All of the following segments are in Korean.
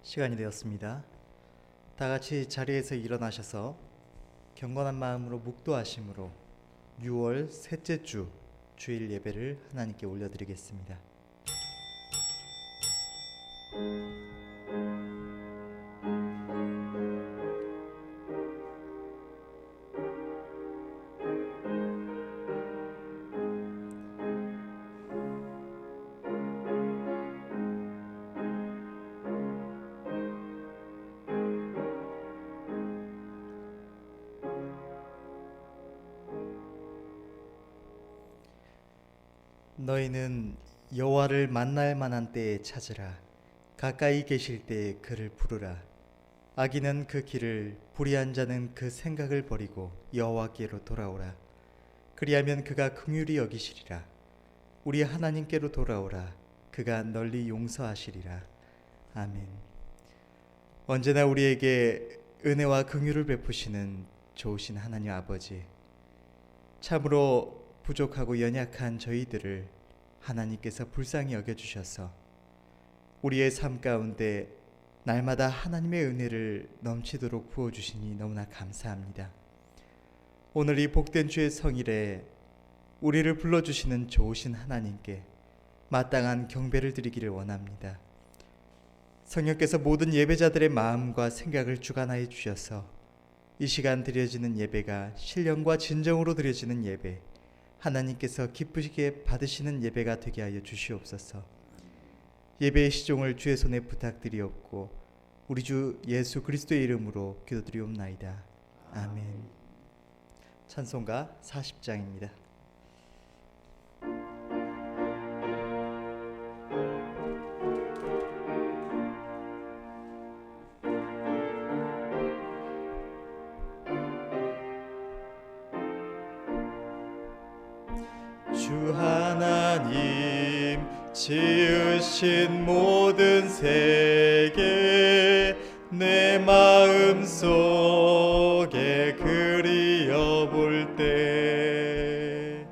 시간이 되었습니다. 다 같이 자리에서 일어나셔서 경건한 마음으로 묵도하심으로 6월 셋째 주 주일 예배를 하나님께 올려드리겠습니다. 너희는 여호와를 만날 만한 때에 찾으라. 가까이 계실 때에 그를 부르라. 악인은 그 길을, 불의한 자는 그 생각을 버리고 여호와께로 돌아오라. 그리하면 그가 긍휼히 여기시리라. 우리 하나님께로 돌아오라. 그가 널리 용서하시리라. 아멘. 언제나 우리에게 은혜와 긍휼을 베푸시는 좋으신 하나님 아버지, 참으로 부족하고 연약한 저희들을 하나님께서 불쌍히 여겨주셔서 우리의 삶 가운데 날마다 하나님의 은혜를 넘치도록 부어주시니 너무나 감사합니다. 오늘 이 복된 주의 성일에 우리를 불러주시는 좋으신 하나님께 마땅한 경배를 드리기를 원합니다. 성령께서 모든 예배자들의 마음과 생각을 주관하여 주셔서 이 시간 드려지는 예배가 신령과 진정으로 드려지는 예배, 하나님께서 기쁘시게 받으시는 예배가 되게 하여 주시옵소서. 예배의 시종을 주의 손에 부탁드리옵고 우리 주 예수 그리스도의 이름으로 기도드리옵나이다. 아멘. 찬송가 40장입니다. 주 하나님 지으신 모든 세계 내 마음 속에 그리어 볼 때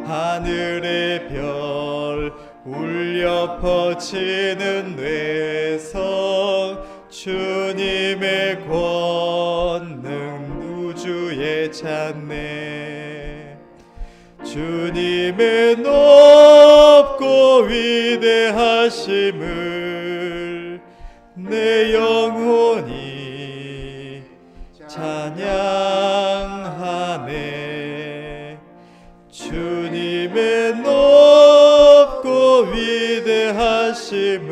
하늘의 별 울려 퍼지는 뇌성 주님의 권능 우주에 찾네. 주님의 높고 위대하심을 내 영혼이 찬양하네. 주님의 높고 위대하심을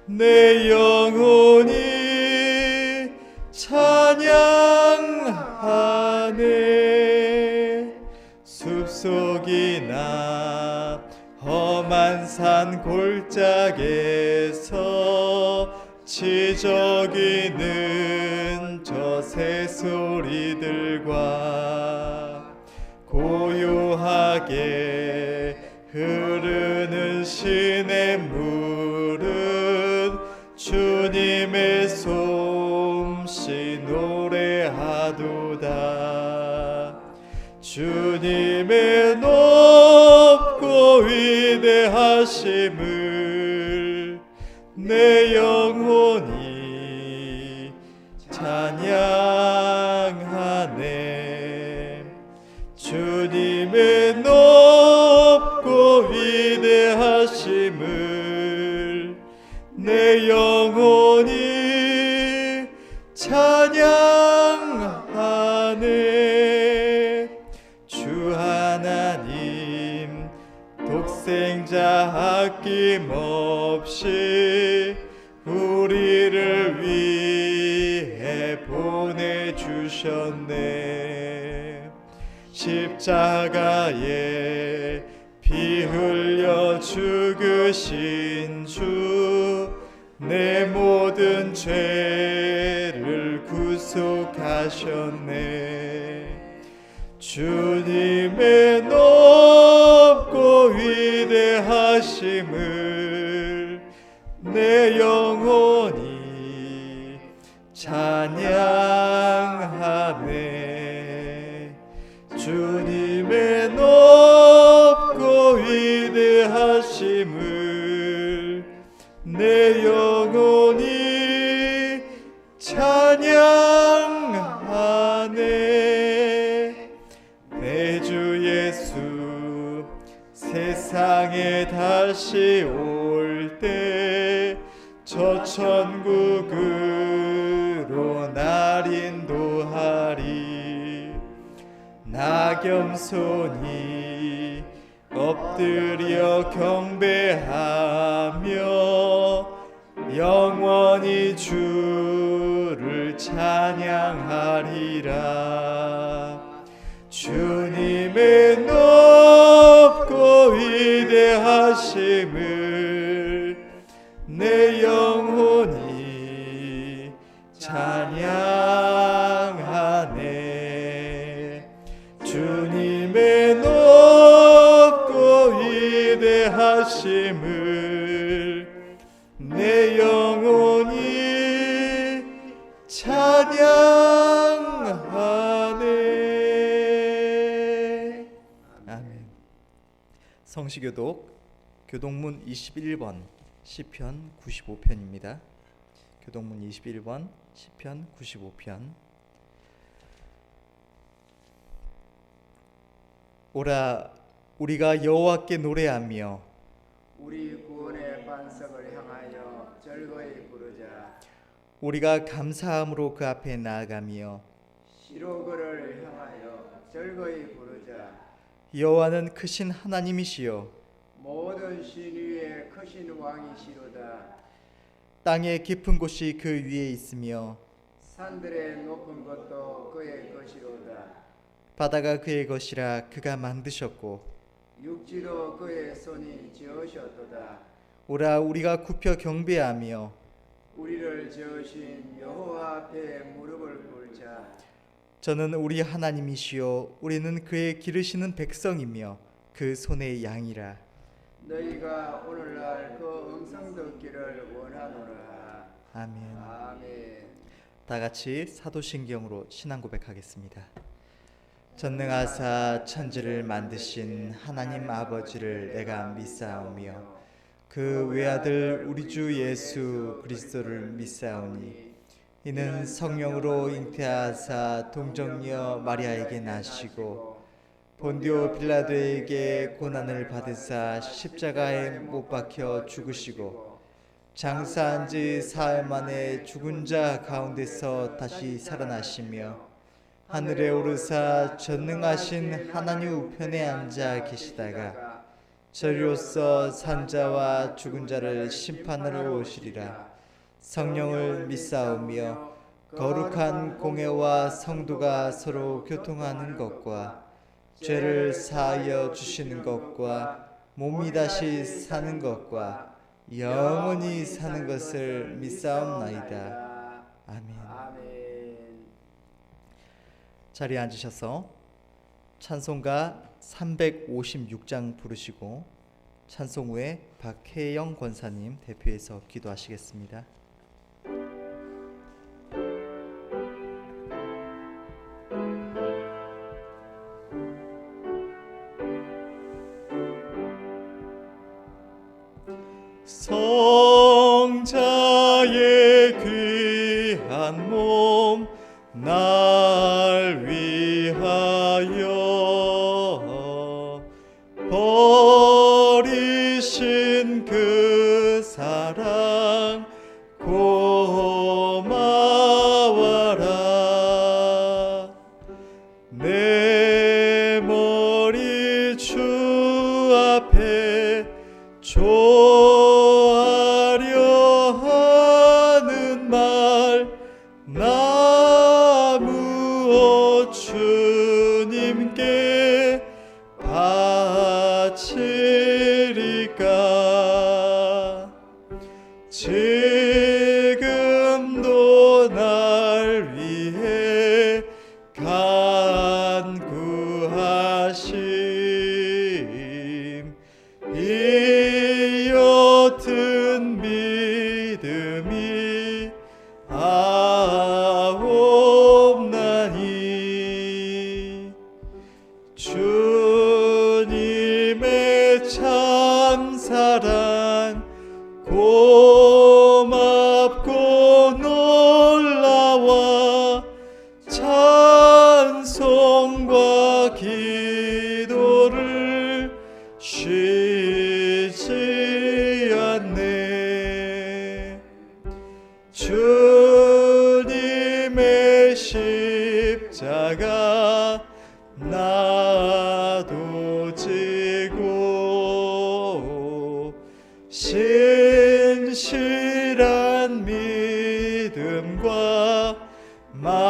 내 영혼이 찬양하네. 숲속이나 험한 산 골짜기에서 지저귀는 저 새소리들과 고요하게 흐르는 시냇물은 주님의 솜씨 노래하도다. 주님의 높고 위대하심을 내 영혼이 찬양하네. 주님의 높고 위대하심을 내 영혼이 찬양하네. 주 하나님 독생자 아낌없이 우리를 위해 보내주셨네. 십자가에 피 흘려 죽으신 주 내 모든 죄를 구속하셨네. 주님의 높고 위대하심을 내 영혼이 찬양하네. 주님의 높고 위대하심을 내 영혼이 찬양하네. 내 주 예수 세상에 다시 올 때 저 천국으로 날 인도하리. 나 겸손히 엎드려 경배하며 영원히 주를 찬양하리라. 주님의 높고 위대하심을 내 영혼이 찬양하네. 주님의 높고 위대하심을 내 영혼이 찬양하네. 아멘. 성시교독 교동문 21번 시편 95편입니다. 교동문 21번 시편 95편. 오라 우리가 여호와께 노래하며 우리 구원의 반석을 향하여 즐거이 부르자. 우리가 감사함으로 그 앞에 나아가며 시로그를 향하여 즐거이 부르자. 여호와는 크신 하나님이시여 모든 신 위에 크신 왕이시로다. 땅의 깊은 곳이 그 위에 있으며 산들의 높은 것도 그의 것이로다. 바다가 그의 것이라 그가 만드셨고 육지도 그의 손이 지으셨도다. 오라 우리가 굽혀 경배하며 우리를 지으신 여호와 앞에 무릎을 꿇자. 저는 우리 하나님이시요 우리는 그의 기르시는 백성이며 그 손의 양이라. 너희가 오늘날 그 음성 듣기를 원하노라. 아멘. 아멘. 다 같이 사도신경으로 신앙 고백하겠습니다. 전능하사 천지를 만드신 하나님 아버지를 내가 믿사오며 그 외아들 우리 주 예수 그리스도를 믿사오니 이는 성령으로 잉태하사 동정녀 마리아에게 나시고 본디오 빌라도에게 고난을 받으사 십자가에 못 박혀 죽으시고 장사한 지 사흘 만에 죽은 자 가운데서 다시 살아나시며 하늘에 오르사 전능하신 하나님 우편에 앉아 계시다가 저리로서 산자와 죽은 자를 심판하러 오시리라. 성령을 믿사오며 거룩한 공회와 성도가 서로 교통하는 것과 죄를 사하여 주시는 것과 몸이 다시 사는 것과 영원히 사는 것을 믿사옵나이다. 아멘. 자리에 앉으셔서 찬송가 356장 부르시고 찬송 후에 박혜영 권사님 대표해서 기도하시겠습니다. 성자의 귀한 몸 날 위하여 버리신 그 사랑 고마워라. 내 머리 주 앞에 조아려 하는 말 나 무엇 주님께 바치리까. 지금도 날 위해 간구하심 이 옅은 믿음이 아옵나니. 주님의 참사랑 고맙고 놀라와 찬송과 기도를 쉬지 않네. 주님의 십자가 나도 지고 신실한 믿음과 마음으로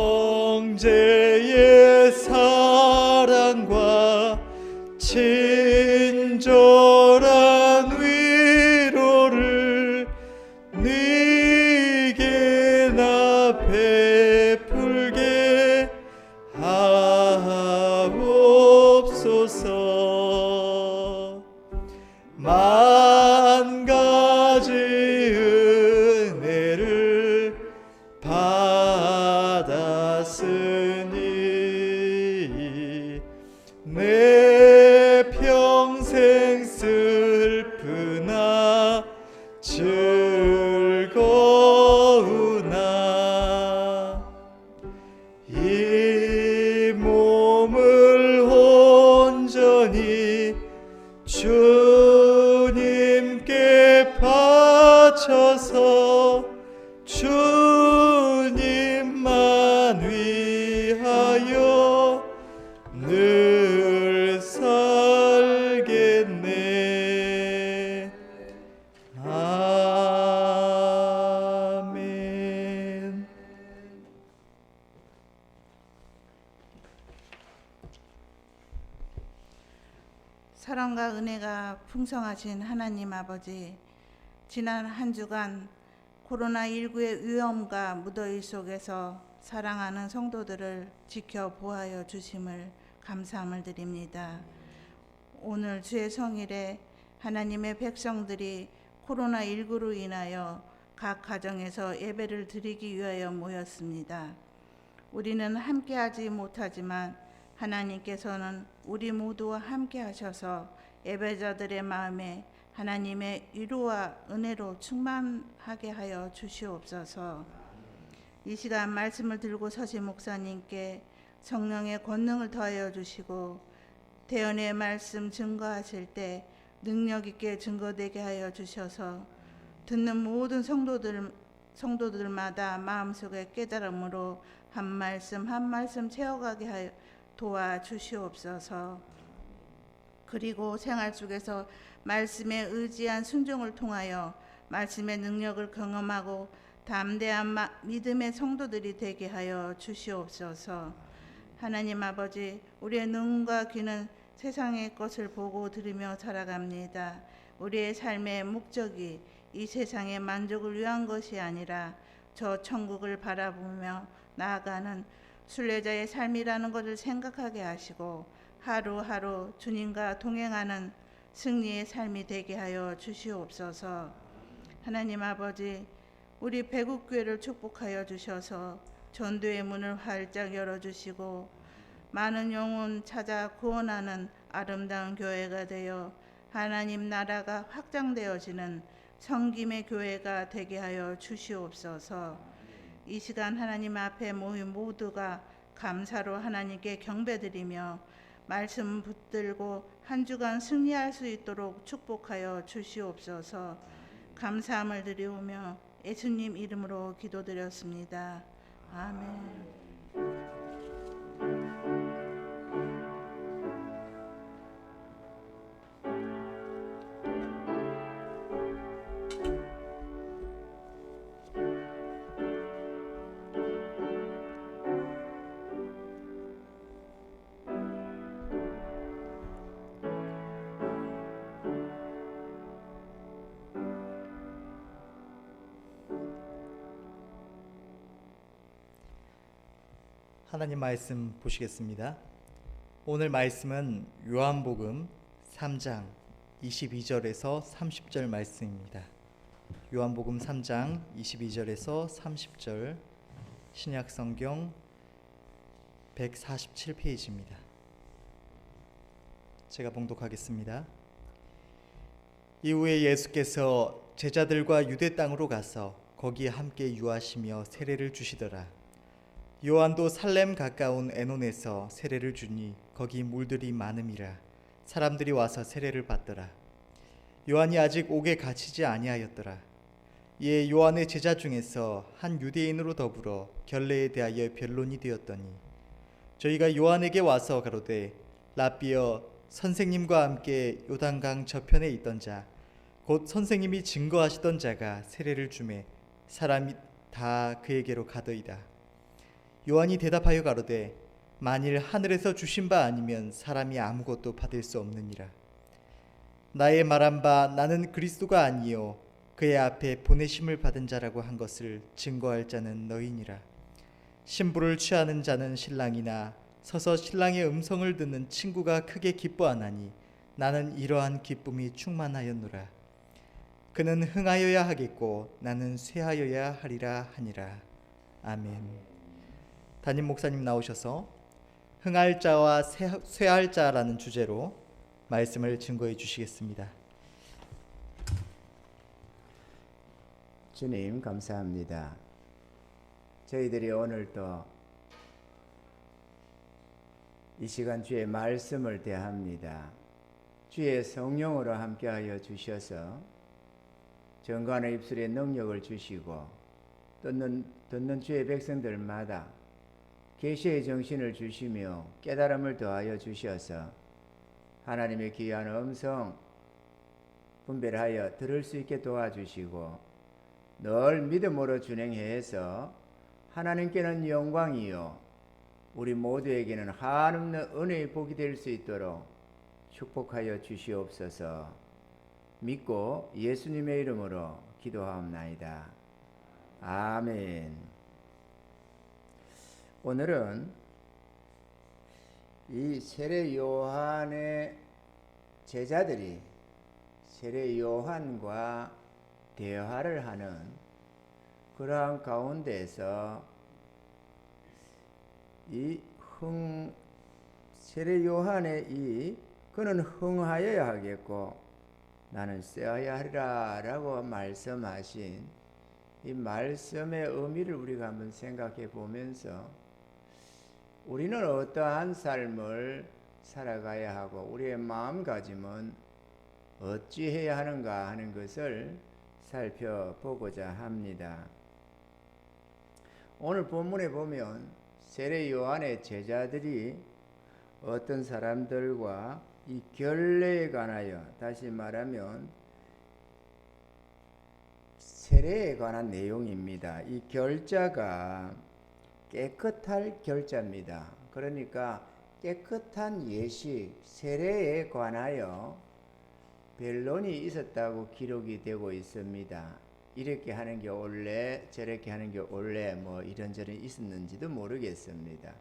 형제의 사랑과 친절한 위로를 네게 나 베풀게 하옵소서. 만 가지 은혜를 받았으니 내 평생 슬프나 즐거우나 이 몸을 온전히 주님께 바쳐서 주님만 위하여 늘 살겠네. 아멘. 사랑과 은혜가 풍성하신 하나님 아버지, 지난 한 주간 코로나19의 위험과 무더위 속에서 사랑하는 성도들을 지켜보아여 주심을 감사함을 드립니다. 오늘 주의 성일에 하나님의 백성들이 코로나19로 인하여 각 가정에서 예배를 드리기 위하여 모였습니다. 우리는 함께하지 못하지만 하나님께서는 우리 모두와 함께 하셔서 예배자들의 마음에 하나님의 위로와 은혜로 충만하게 하여 주시옵소서. 이 시간 말씀을 들고 서신 목사님께 성령의 권능을 더하여 주시고 대언의 말씀 증거하실 때 능력 있게 증거되게 하여 주셔서 듣는 모든 성도들마다 마음속에 깨달음으로 한 말씀 한 말씀 채워가게 하여 도와주시옵소서. 그리고 생활 속에서 말씀에 의지한 순종을 통하여 말씀의 능력을 경험하고 담대한 믿음의 성도들이 되게 하여 주시옵소서. 하나님 아버지, 우리의 눈과 귀는 세상의 것을 보고 들으며 살아갑니다. 우리의 삶의 목적이 이 세상의 만족을 위한 것이 아니라 저 천국을 바라보며 나아가는 순례자의 삶이라는 것을 생각하게 하시고 하루하루 주님과 동행하는 승리의 삶이 되게 하여 주시옵소서. 하나님 아버지, 우리 배국교회를 축복하여 주셔서 전도의 문을 활짝 열어주시고 많은 영혼 찾아 구원하는 아름다운 교회가 되어 하나님 나라가 확장되어지는 성김의 교회가 되게 하여 주시옵소서. 이 시간 하나님 앞에 모인 모두가 감사로 하나님께 경배드리며 말씀 붙들고 한 주간 승리할 수 있도록 축복하여 주시옵소서. 감사함을 드리오며 예수님 이름으로 기도드렸습니다. 아멘. 하나님 말씀 보시겠습니다. 오늘 말씀은 요한복음 3장 22절에서 30절 말씀입니다. 요한복음 3장 22절에서 30절, 신약성경 147페이지입니다. 제가 봉독하겠습니다. 이후에 예수께서 제자들과 유대 땅으로 가서 거기 함께 유하시며 세례를 주시더라. 요한도 살렘 가까운 에논에서 세례를 주니 거기 물들이 많음이라 사람들이 와서 세례를 받더라. 요한이 아직 옥에 갇히지 아니하였더라. 이에 요한의 제자 중에서 한 유대인으로 더불어 결례에 대하여 변론이 되었더니 저희가 요한에게 와서 가로되 라삐여 선생님과 함께 요단강 저편에 있던 자 곧 선생님이 증거하시던 자가 세례를 주매 사람이 다 그에게로 가더이다. 요한이 대답하여 가로되 만일 하늘에서 주신 바 아니면 사람이 아무것도 받을 수 없느니라. 나의 말한 바 나는 그리스도가 아니요 그의 앞에 보내심을 받은 자라고 한 것을 증거할 자는 너희니라. 신부를 취하는 자는 신랑이나 서서 신랑의 음성을 듣는 친구가 크게 기뻐하나니 나는 이러한 기쁨이 충만하였노라. 그는 흥하여야 하겠고 나는 쇠하여야 하리라 하니라. 아멘. 담임 목사님 나오셔서 흥할 자와 쇠할 자라는 주제로 말씀을 증거해 주시겠습니다. 주님 감사합니다. 저희들이 오늘 또 이 시간 주의 말씀을 대합니다. 주의 성령으로 함께하여 주셔서 정관의 입술에 능력을 주시고 듣는 주의 백성들마다 계시의 정신을 주시며 깨달음을 더하여 주셔서 하나님의 귀한 음성 분별하여 들을 수 있게 도와주시고 늘 믿음으로 준행해서 하나님께는 영광이요 우리 모두에게는 한없는 은혜의 복이 될 수 있도록 축복하여 주시옵소서. 믿고 예수님의 이름으로 기도하옵나이다. 아멘. 오늘은 이 세례 요한의 제자들이 세례 요한과 대화를 하는 그러한 가운데서 이 세례 요한의 그는 흥하여야 하겠고 나는 쇠하여야 하리라 라고 말씀하신 이 말씀의 의미를 우리가 한번 생각해 보면서 우리는 어떠한 삶을 살아가야 하고 우리의 마음가짐은 어찌해야 하는가 하는 것을 살펴보고자 합니다. 오늘 본문에 보면 세례 요한의 제자들이 어떤 사람들과 이 결례에 관하여, 다시 말하면 세례에 관한 내용입니다. 이 결자가 깨끗할 결자입니다. 그러니까 깨끗한 예식, 세례에 관하여 변론이 있었다고 기록이 되고 있습니다. 이렇게 하는 게 옳래, 저렇게 하는 게 옳래, 뭐 이런저런 있었는지도 모르겠습니다.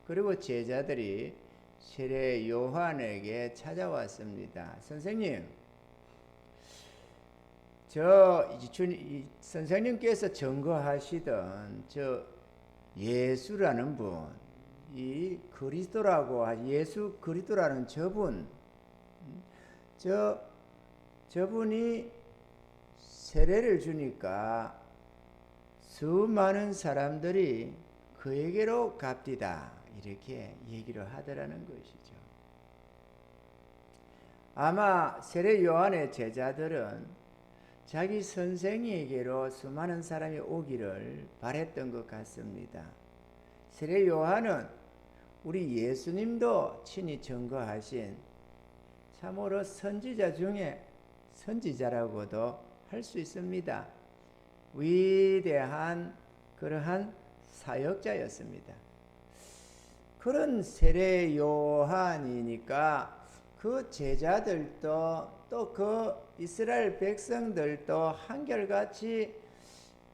그리고 제자들이 세례 요한에게 찾아왔습니다. 선생님, 선생님께서 증거하시던 저 예수라는 분, 이 그리스도라고 예수 그리스도라는 저분이 세례를 주니까 수많은 사람들이 그에게로 갑디다 이렇게 얘기를 하더라는 것이죠. 아마 세례 요한의 제자들은 자기 선생에게로 수많은 사람이 오기를 바랬던 것 같습니다. 세례 요한은 우리 예수님도 친히 증거하신 참으로 선지자 중에 선지자라고도 할 수 있습니다. 위대한 그러한 사역자였습니다. 그런 세례 요한이니까 그 제자들도 또 그 이스라엘 백성들도 한결같이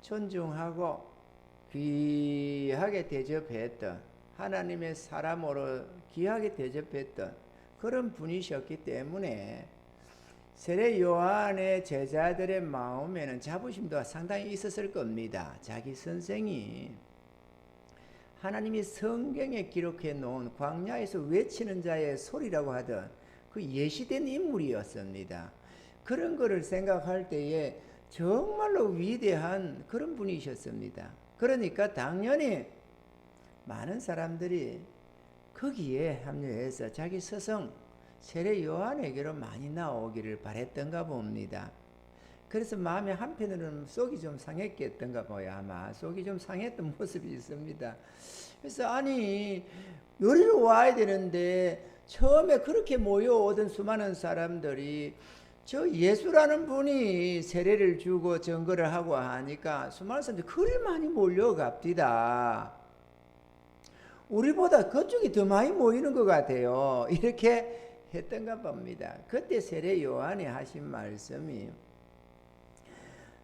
존중하고 귀하게 대접했던 하나님의 사람으로 귀하게 대접했던 그런 분이셨기 때문에 세례 요한의 제자들의 마음에는 자부심도 상당히 있었을 겁니다. 자기 선생이 하나님이 성경에 기록해 놓은 광야에서 외치는 자의 소리라고 하던 그 예시된 인물이었습니다. 그런 거를 생각할 때에 정말로 위대한 그런 분이셨습니다. 그러니까 당연히 많은 사람들이 거기에 합류해서 자기 스승 세례 요한에게로 많이 나오기를 바랬던가 봅니다. 그래서 마음에 한편으로는 속이 좀 상했겠던가 봐요. 아마 속이 좀 상했던 모습이 있습니다. 그래서 아니 여기로 와야 되는데 처음에 그렇게 모여오던 수많은 사람들이 저 예수라는 분이 세례를 주고 증거를 하고 하니까 수많은 사람들이 그리 많이 몰려갑디다. 우리보다 그쪽이 더 많이 모이는 것 같아요. 이렇게 했던가 봅니다. 그때 세례 요한이 하신 말씀이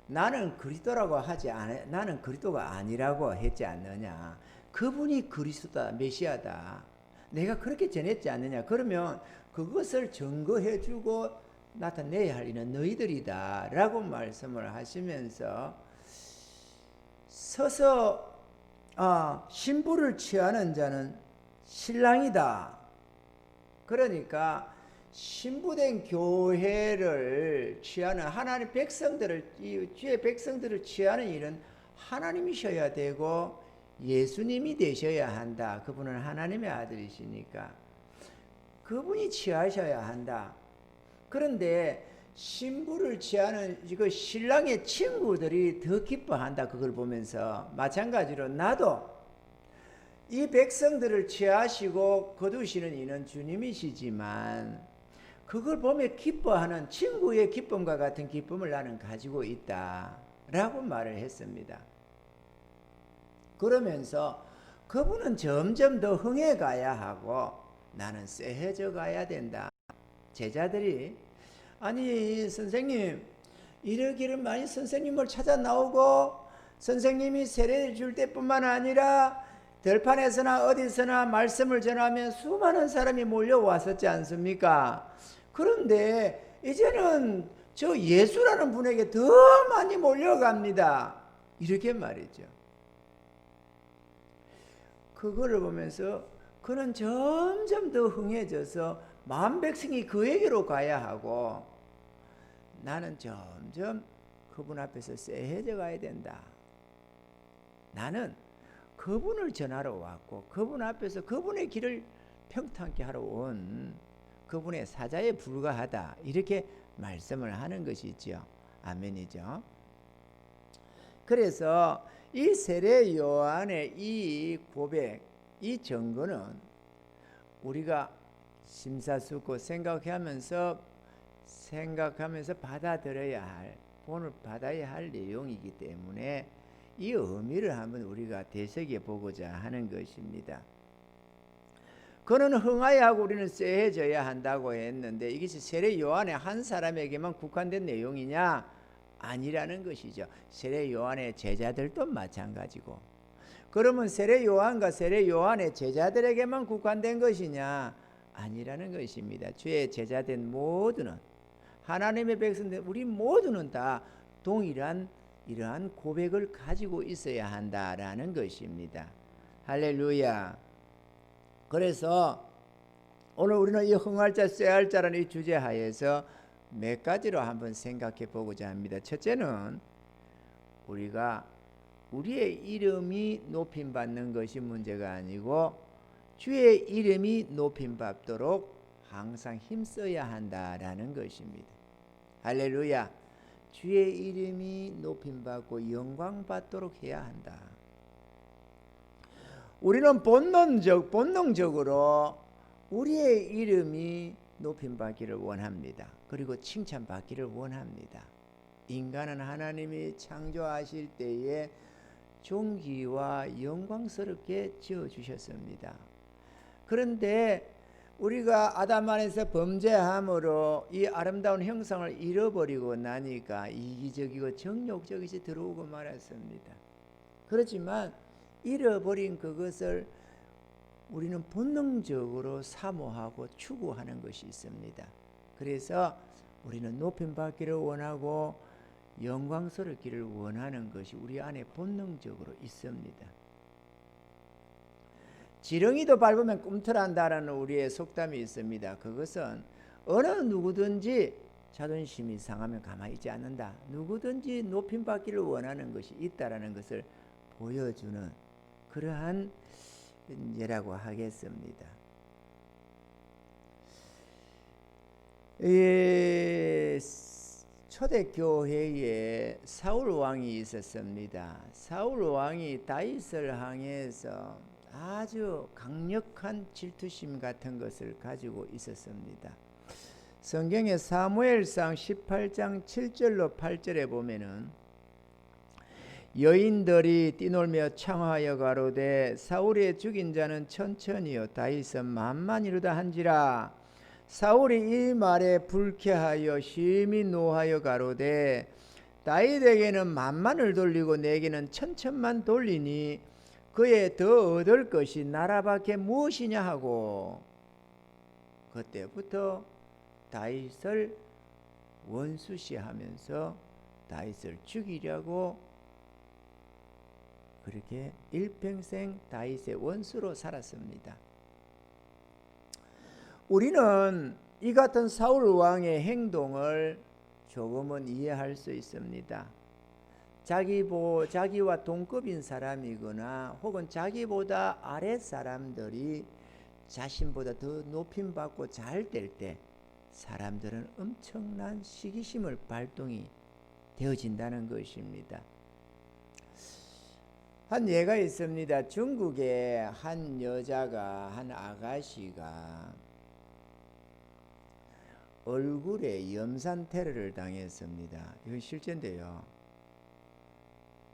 나는 그리스도라고 하지 않아, 나는 그리스도가 아니라고 했지 않느냐. 그분이 그리스도다, 메시아다. 내가 그렇게 전했지 않느냐. 그러면 그것을 증거해주고 나타내야 할 이는 너희들이다 라고 말씀을 하시면서 서서 신부를 취하는 자는 신랑이다. 그러니까 신부된 교회를 취하는 하나님 백성들을, 이 주의 백성들을 취하는 일은 하나님이셔야 되고 예수님이 되셔야 한다. 그분은 하나님의 아들이시니까 그분이 취하셔야 한다. 그런데 신부를 취하는 그 신랑의 친구들이 더 기뻐한다. 그걸 보면서 마찬가지로 나도 이 백성들을 취하시고 거두시는 이는 주님이시지만 그걸 보며 기뻐하는 친구의 기쁨과 같은 기쁨을 나는 가지고 있다 라고 말을 했습니다. 그러면서 그분은 점점 더 흥해 가야 하고 나는 쎄해져 가야 된다. 제자들이 아니 선생님 이러기를 많이 선생님을 찾아 나오고 선생님이 세례를 줄 때뿐만 아니라 들판에서나 어디서나 말씀을 전하면 수많은 사람이 몰려왔었지 않습니까? 그런데 이제는 저 예수라는 분에게 더 많이 몰려갑니다. 이렇게 말이죠. 그거를 보면서 그는 점점 더 흥해져서 만 백성이 그에게로 가야 하고 나는 점점 그분 앞에서 쎄해져 가야 된다. 나는 그분을 전하러 왔고 그분 앞에서 그분의 길을 평탄케 하러 온 그분의 사자에 불과하다. 이렇게 말씀을 하는 것이죠. 아멘이죠. 그래서 이 세례 요한의 이 고백, 이 증거는 우리가 심사숙고 생각하면서 받아들여야 할, 본을 받아야 할 내용이기 때문에 이 의미를 한번 우리가 되새겨 보고자 하는 것입니다. 그는 흥하여 하고 우리는 쎄해져야 한다고 했는데 이것이 세례 요한의 한 사람에게만 국한된 내용이냐? 아니라는 것이죠. 세례 요한의 제자들도 마찬가지고. 그러면 세례 요한과 세례 요한의 제자들에게만 국한된 것이냐? 아니라는 것입니다. 주의 제자된 모두는, 하나님의 백성들 우리 모두는 다 동일한 이러한 고백을 가지고 있어야 한다라는 것입니다. 할렐루야. 그래서 오늘 우리는 이 흥할 자 쎄할 자라는 이 주제 하에서 몇 가지로 한번 생각해 보고자 합니다. 첫째는 우리가 우리의 이름이 높임 받는 것이 문제가 아니고 주의 이름이 높임 받도록 항상 힘써야 한다라는 것입니다. 할렐루야. 주의 이름이 높임 받고 영광 받도록 해야 한다. 우리는 본능적으로 우리의 이름이 높임 받기를 원합니다. 그리고 칭찬 받기를 원합니다. 인간은 하나님이 창조하실 때에 존귀와 영광스럽게 지어 주셨습니다. 그런데 우리가 아담 안에서 범죄함으로 이 아름다운 형상을 잃어버리고 나니까 이기적이고 정욕적이 들어오고 말았습니다. 그렇지만 잃어버린 그것을 우리는 본능적으로 사모하고 추구하는 것이 있습니다. 그래서 우리는 높임 받기를 원하고 영광스럽기를 원하는 것이 우리 안에 본능적으로 있습니다. 지렁이도 밟으면 꿈틀한다라는 우리의 속담이 있습니다. 그것은 어느 누구든지 자존심이 상하면 가만히 있지 않는다. 누구든지 높임받기를 원하는 것이 있다라는 것을 보여주는 그러한 예라고 하겠습니다. 초대교회에 사울 왕이 있었습니다. 사울 왕이 다윗을 향해서 아주 강력한 질투심 같은 것을 가지고 있었습니다. 성경의 사무엘상 18장 7절로 8절에 보면은 여인들이 뛰놀며 창하여 가로되 사울의 죽인 자는 천천히요 다윗은 만만이로다 한지라. 사울이 이 말에 불쾌하여 심히 노하여 가로되 다윗에게는 만만을 돌리고 내게는 천천만 돌리니 그에 더 얻을 것이 나라밖에 무엇이냐 하고 그때부터 다윗을 원수시하면서 다윗을 죽이려고 그렇게 일평생 다윗의 원수로 살았습니다. 우리는 이 같은 사울 왕의 행동을 조금은 이해할 수 있습니다. 자기와 동급인 사람이거나 혹은 자기보다 아랫 사람들이 자신보다 더 높임받고 잘 될 때 사람들은 엄청난 시기심을 발동이 되어진다는 것입니다. 한 예가 있습니다. 중국의 한 여자가 한 아가씨가 얼굴에 염산 테러를 당했습니다. 이건 실제인데요.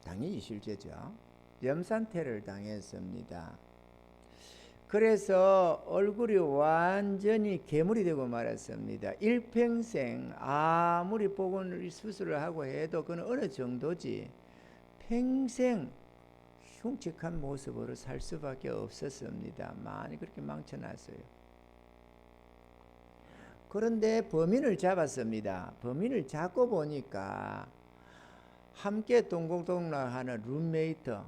당연히 실제죠. 염산 테러를 당했습니다. 그래서 얼굴이 완전히 괴물이 되고 말았습니다. 일평생 아무리 보건 수술을 하고 해도 그건 어느 정도지 평생 흉측한 모습으로 살 수밖에 없었습니다. 많이 그렇게 망쳐놨어요. 그런데 범인을 잡았습니다. 범인을 잡고 보니까 함께 동고동락하는 룸메이트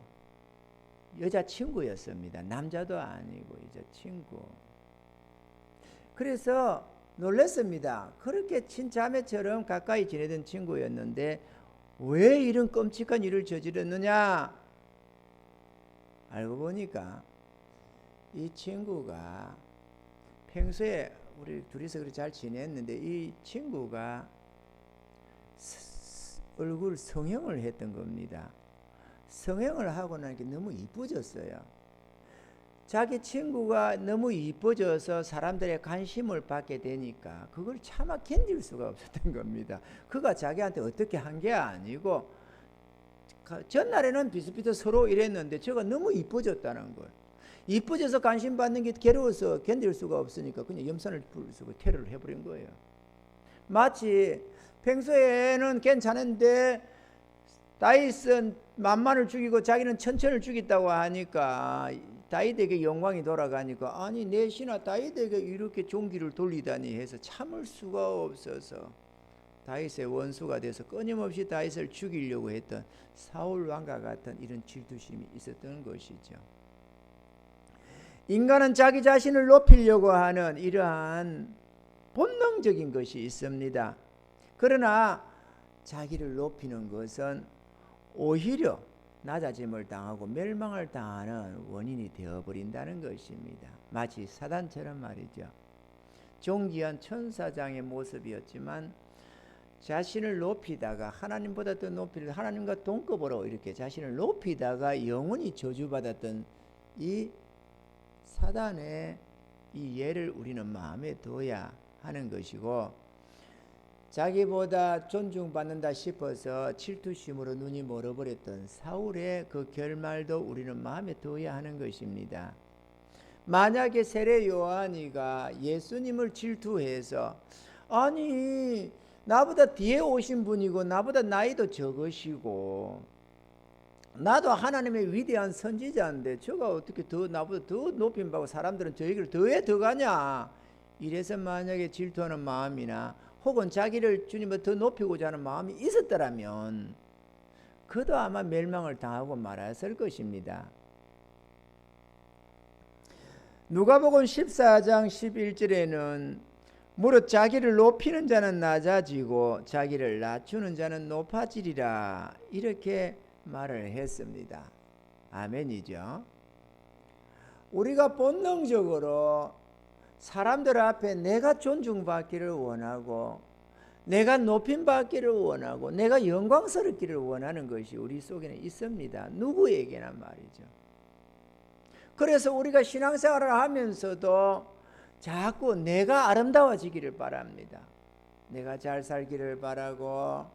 여자친구였습니다. 남자도 아니고 여자친구. 그래서 놀랐습니다. 그렇게 친자매처럼 가까이 지내던 친구였는데 왜 이런 끔찍한 일을 저질렀느냐? 알고 보니까 이 친구가 평소에 우리 둘이서 그렇게 잘 지냈는데 이 친구가 얼굴 성형을 했던 겁니다. 성형을 하고 나니까 너무 이뻐졌어요. 자기 친구가 너무 이뻐져서 사람들의 관심을 받게 되니까 그걸 차마 견딜 수가 없었던 겁니다. 그가 자기한테 어떻게 한 게 아니고 전날에는 비슷비슷 서로 이랬는데 저가 너무 이뻐졌다는 거예요. 이뻐져서 관심 받는 게 괴로워서 견딜 수가 없으니까 그냥 염산을 쓰고 테러를 해버린 거예요. 마치 평소에는 괜찮은데 다윗은 만만을 죽이고 자기는 천천을 죽였다고 하니까 다윗에게 영광이 돌아가니까 아니 내 신하 다윗에게 이렇게 종기를 돌리다니 해서 참을 수가 없어서 다윗의 원수가 돼서 끊임없이 다윗을 죽이려고 했던 사울 왕과 같은 이런 질투심이 있었던 것이죠. 인간은 자기 자신을 높이려고 하는 이러한 본능적인 것이 있습니다. 그러나 자기를 높이는 것은 오히려 낮아짐을 당하고 멸망을 당하는 원인이 되어버린다는 것입니다. 마치 사단처럼 말이죠. 존귀한 천사장의 모습이었지만 자신을 높이다가 하나님보다 더 높이려 하나님과 동급으로 이렇게 자신을 높이다가 영원히 저주받았던 이 사단의 이 예를 우리는 마음에 둬야 하는 것이고 자기보다 존중받는다 싶어서 질투심으로 눈이 멀어버렸던 사울의 그 결말도 우리는 마음에 둬야 하는 것입니다. 만약에 세례 요한이가 예수님을 질투해서 아니 나보다 뒤에 오신 분이고 나보다 나이도 적으시고 나도 하나님의 위대한 선지자인데 저가 어떻게 더 나보다 더 높임받고 사람들은 저 얘기를 더 가냐 이래서 만약에 질투하는 마음이나 혹은 자기를 주님보다 더 높이고자 하는 마음이 있었더라면 그도 아마 멸망을 당하고 말았을 것입니다. 누가복음 14장 11절에는 무릇 자기를 높이는 자는 낮아지고 자기를 낮추는 자는 높아지리라 이렇게 말을 했습니다. 아멘이죠. 우리가 본능적으로 사람들 앞에 내가 존중받기를 원하고 내가 높임받기를 원하고 내가 영광스럽기를 원하는 것이 우리 속에는 있습니다. 누구에게나 말이죠. 그래서 우리가 신앙생활을 하면서도 자꾸 내가 아름다워지기를 바랍니다. 내가 잘 살기를 바라고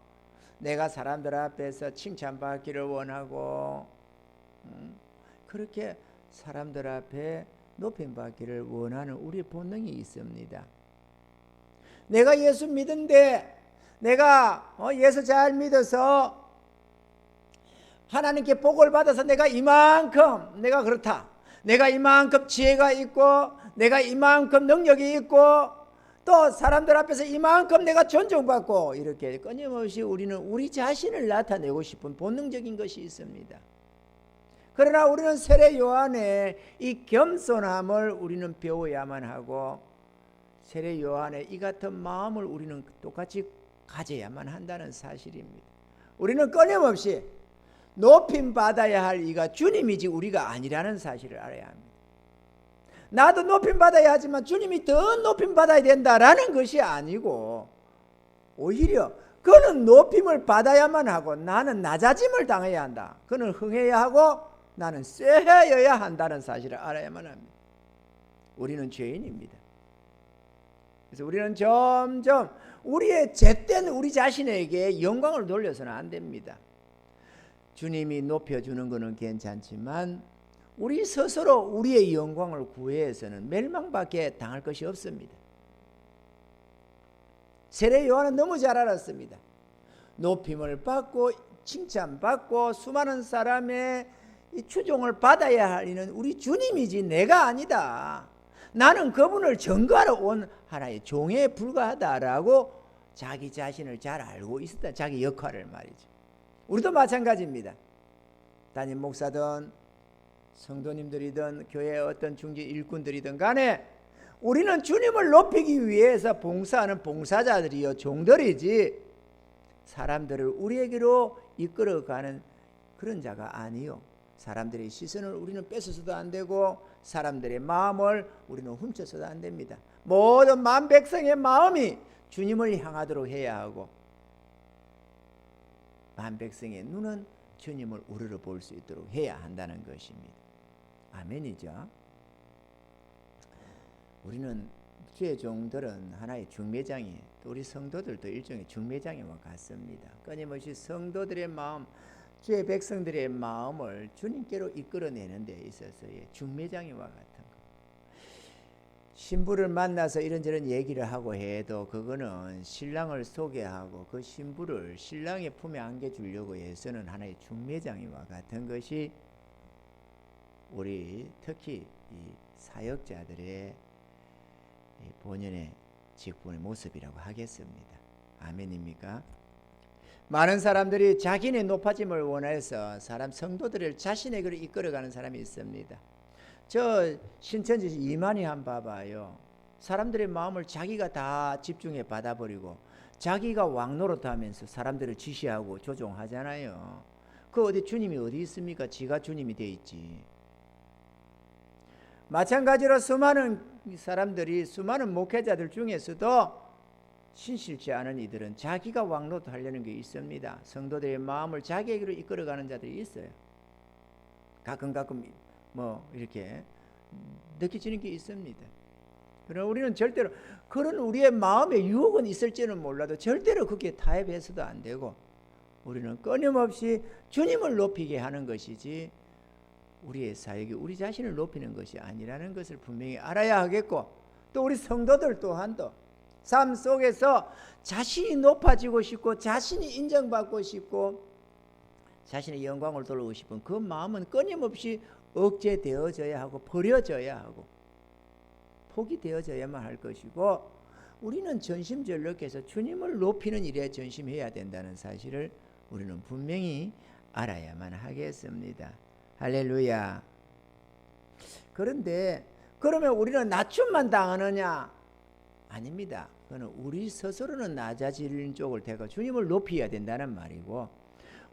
내가 사람들 앞에서 칭찬받기를 원하고 그렇게 사람들 앞에 높임받기를 원하는 우리의 본능이 있습니다. 내가 예수 믿은데 내가 예수 잘 믿어서 하나님께 복을 받아서 내가 이만큼 내가 그렇다. 내가 이만큼 지혜가 있고 내가 이만큼 능력이 있고 또 사람들 앞에서 이만큼 내가 존중받고 이렇게 끊임없이 우리는 우리 자신을 나타내고 싶은 본능적인 것이 있습니다. 그러나 우리는 세례 요한의 이 겸손함을 우리는 배워야만 하고 세례 요한의 이 같은 마음을 우리는 똑같이 가져야만 한다는 사실입니다. 우리는 끊임없이 높임 받아야 할 이가 주님이지 우리가 아니라는 사실을 알아야 합니다. 나도 높임 받아야 하지만 주님이 더 높임 받아야 된다라는 것이 아니고 오히려 그는 높임을 받아야만 하고 나는 낮아짐을 당해야 한다. 그는 흥해야 하고 나는 쇠해야 한다는 사실을 알아야만 합니다. 우리는 죄인입니다. 그래서 우리는 점점 우리의 잿된 우리 자신에게 영광을 돌려서는 안 됩니다. 주님이 높여주는 것은 괜찮지만 우리 스스로 우리의 영광을 구해서는 멸망밖에 당할 것이 없습니다. 세례 요한은 너무 잘 알았습니다. 높임을 받고 칭찬받고 수많은 사람의 이 추종을 받아야 하는 우리 주님이지 내가 아니다. 나는 그분을 전가하러 온 하나의 종에 불과하다라고 자기 자신을 잘 알고 있었다. 자기 역할을 말이죠. 우리도 마찬가지입니다. 담임 목사든 성도님들이든 교회의 어떤 중진 일꾼들이든 간에 우리는 주님을 높이기 위해서 봉사하는 봉사자들이요 종들이지 사람들을 우리에게로 이끌어가는 그런 자가 아니요. 사람들의 시선을 우리는 뺏어서도 안 되고 사람들의 마음을 우리는 훔쳐서도 안 됩니다. 모든 만 백성의 마음이 주님을 향하도록 해야 하고 만 백성의 눈은 주님을 우러러 볼 수 있도록 해야 한다는 것입니다. 아멘이죠. 우리는 주의 종들은 하나의 중매장이 또 우리 성도들도 일종의 중매장이와 같습니다. 끊임없이 성도들의 마음 주의 백성들의 마음을 주님께로 이끌어내는 데 있어서의 중매장이와 같은 것. 신부를 만나서 이런저런 얘기를 하고 해도 그거는 신랑을 소개하고 그 신부를 신랑의 품에 안겨주려고 해서는 하나의 중매장이와 같은 것이 우리 특히 이 사역자들의 본연의 직분의 모습이라고 하겠습니다. 아멘입니까? 많은 사람들이 자기네 높아짐을 원해서 사람 성도들을 자신에게로 이끌어가는 사람이 있습니다. 저 신천지 이만희 한 봐봐요. 사람들의 마음을 자기가 다 집중해 받아버리고 자기가 왕노릇 하면서 사람들을 지시하고 조종하잖아요. 그 어디 주님이 어디 있습니까? 지가 주님이 돼 있지. 마찬가지로 수많은 사람들이 수많은 목회자들 중에서도 신실치 않은 이들은 자기가 왕노릇 하려는 게 있습니다. 성도들의 마음을 자기에게로 이끌어가는 자들이 있어요. 가끔 뭐 이렇게 느껴지는 게 있습니다. 그러나 우리는 절대로 그런 우리의 마음의 유혹은 있을지는 몰라도 절대로 그게 타협해서도 안 되고 우리는 끊임없이 주님을 높이게 하는 것이지 우리의 사역이 우리 자신을 높이는 것이 아니라는 것을 분명히 알아야 하겠고 또 우리 성도들 또한도 삶 속에서 자신이 높아지고 싶고 자신이 인정받고 싶고 자신의 영광을 돌리고 싶은 그 마음은 끊임없이 억제되어져야 하고 버려져야 하고 포기되어져야만 할 것이고 우리는 전심전력해서 주님을 높이는 일에 전심해야 된다는 사실을 우리는 분명히 알아야만 하겠습니다. 할렐루야. 그런데 그러면 우리는 낮춤만 당하느냐? 아닙니다. 그거는 우리 스스로는 낮아지는 쪽을 대고 주님을 높여야 된다는 말이고,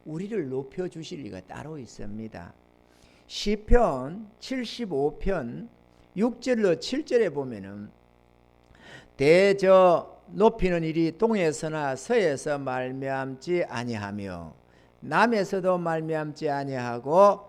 우리를 높여주실 리가 따로 있습니다. 시편 75편 6절로 7절에 보면은 대저 높이는 일이 동에서나 서에서 말미암지 아니하며 남에서도 말미암지 아니하고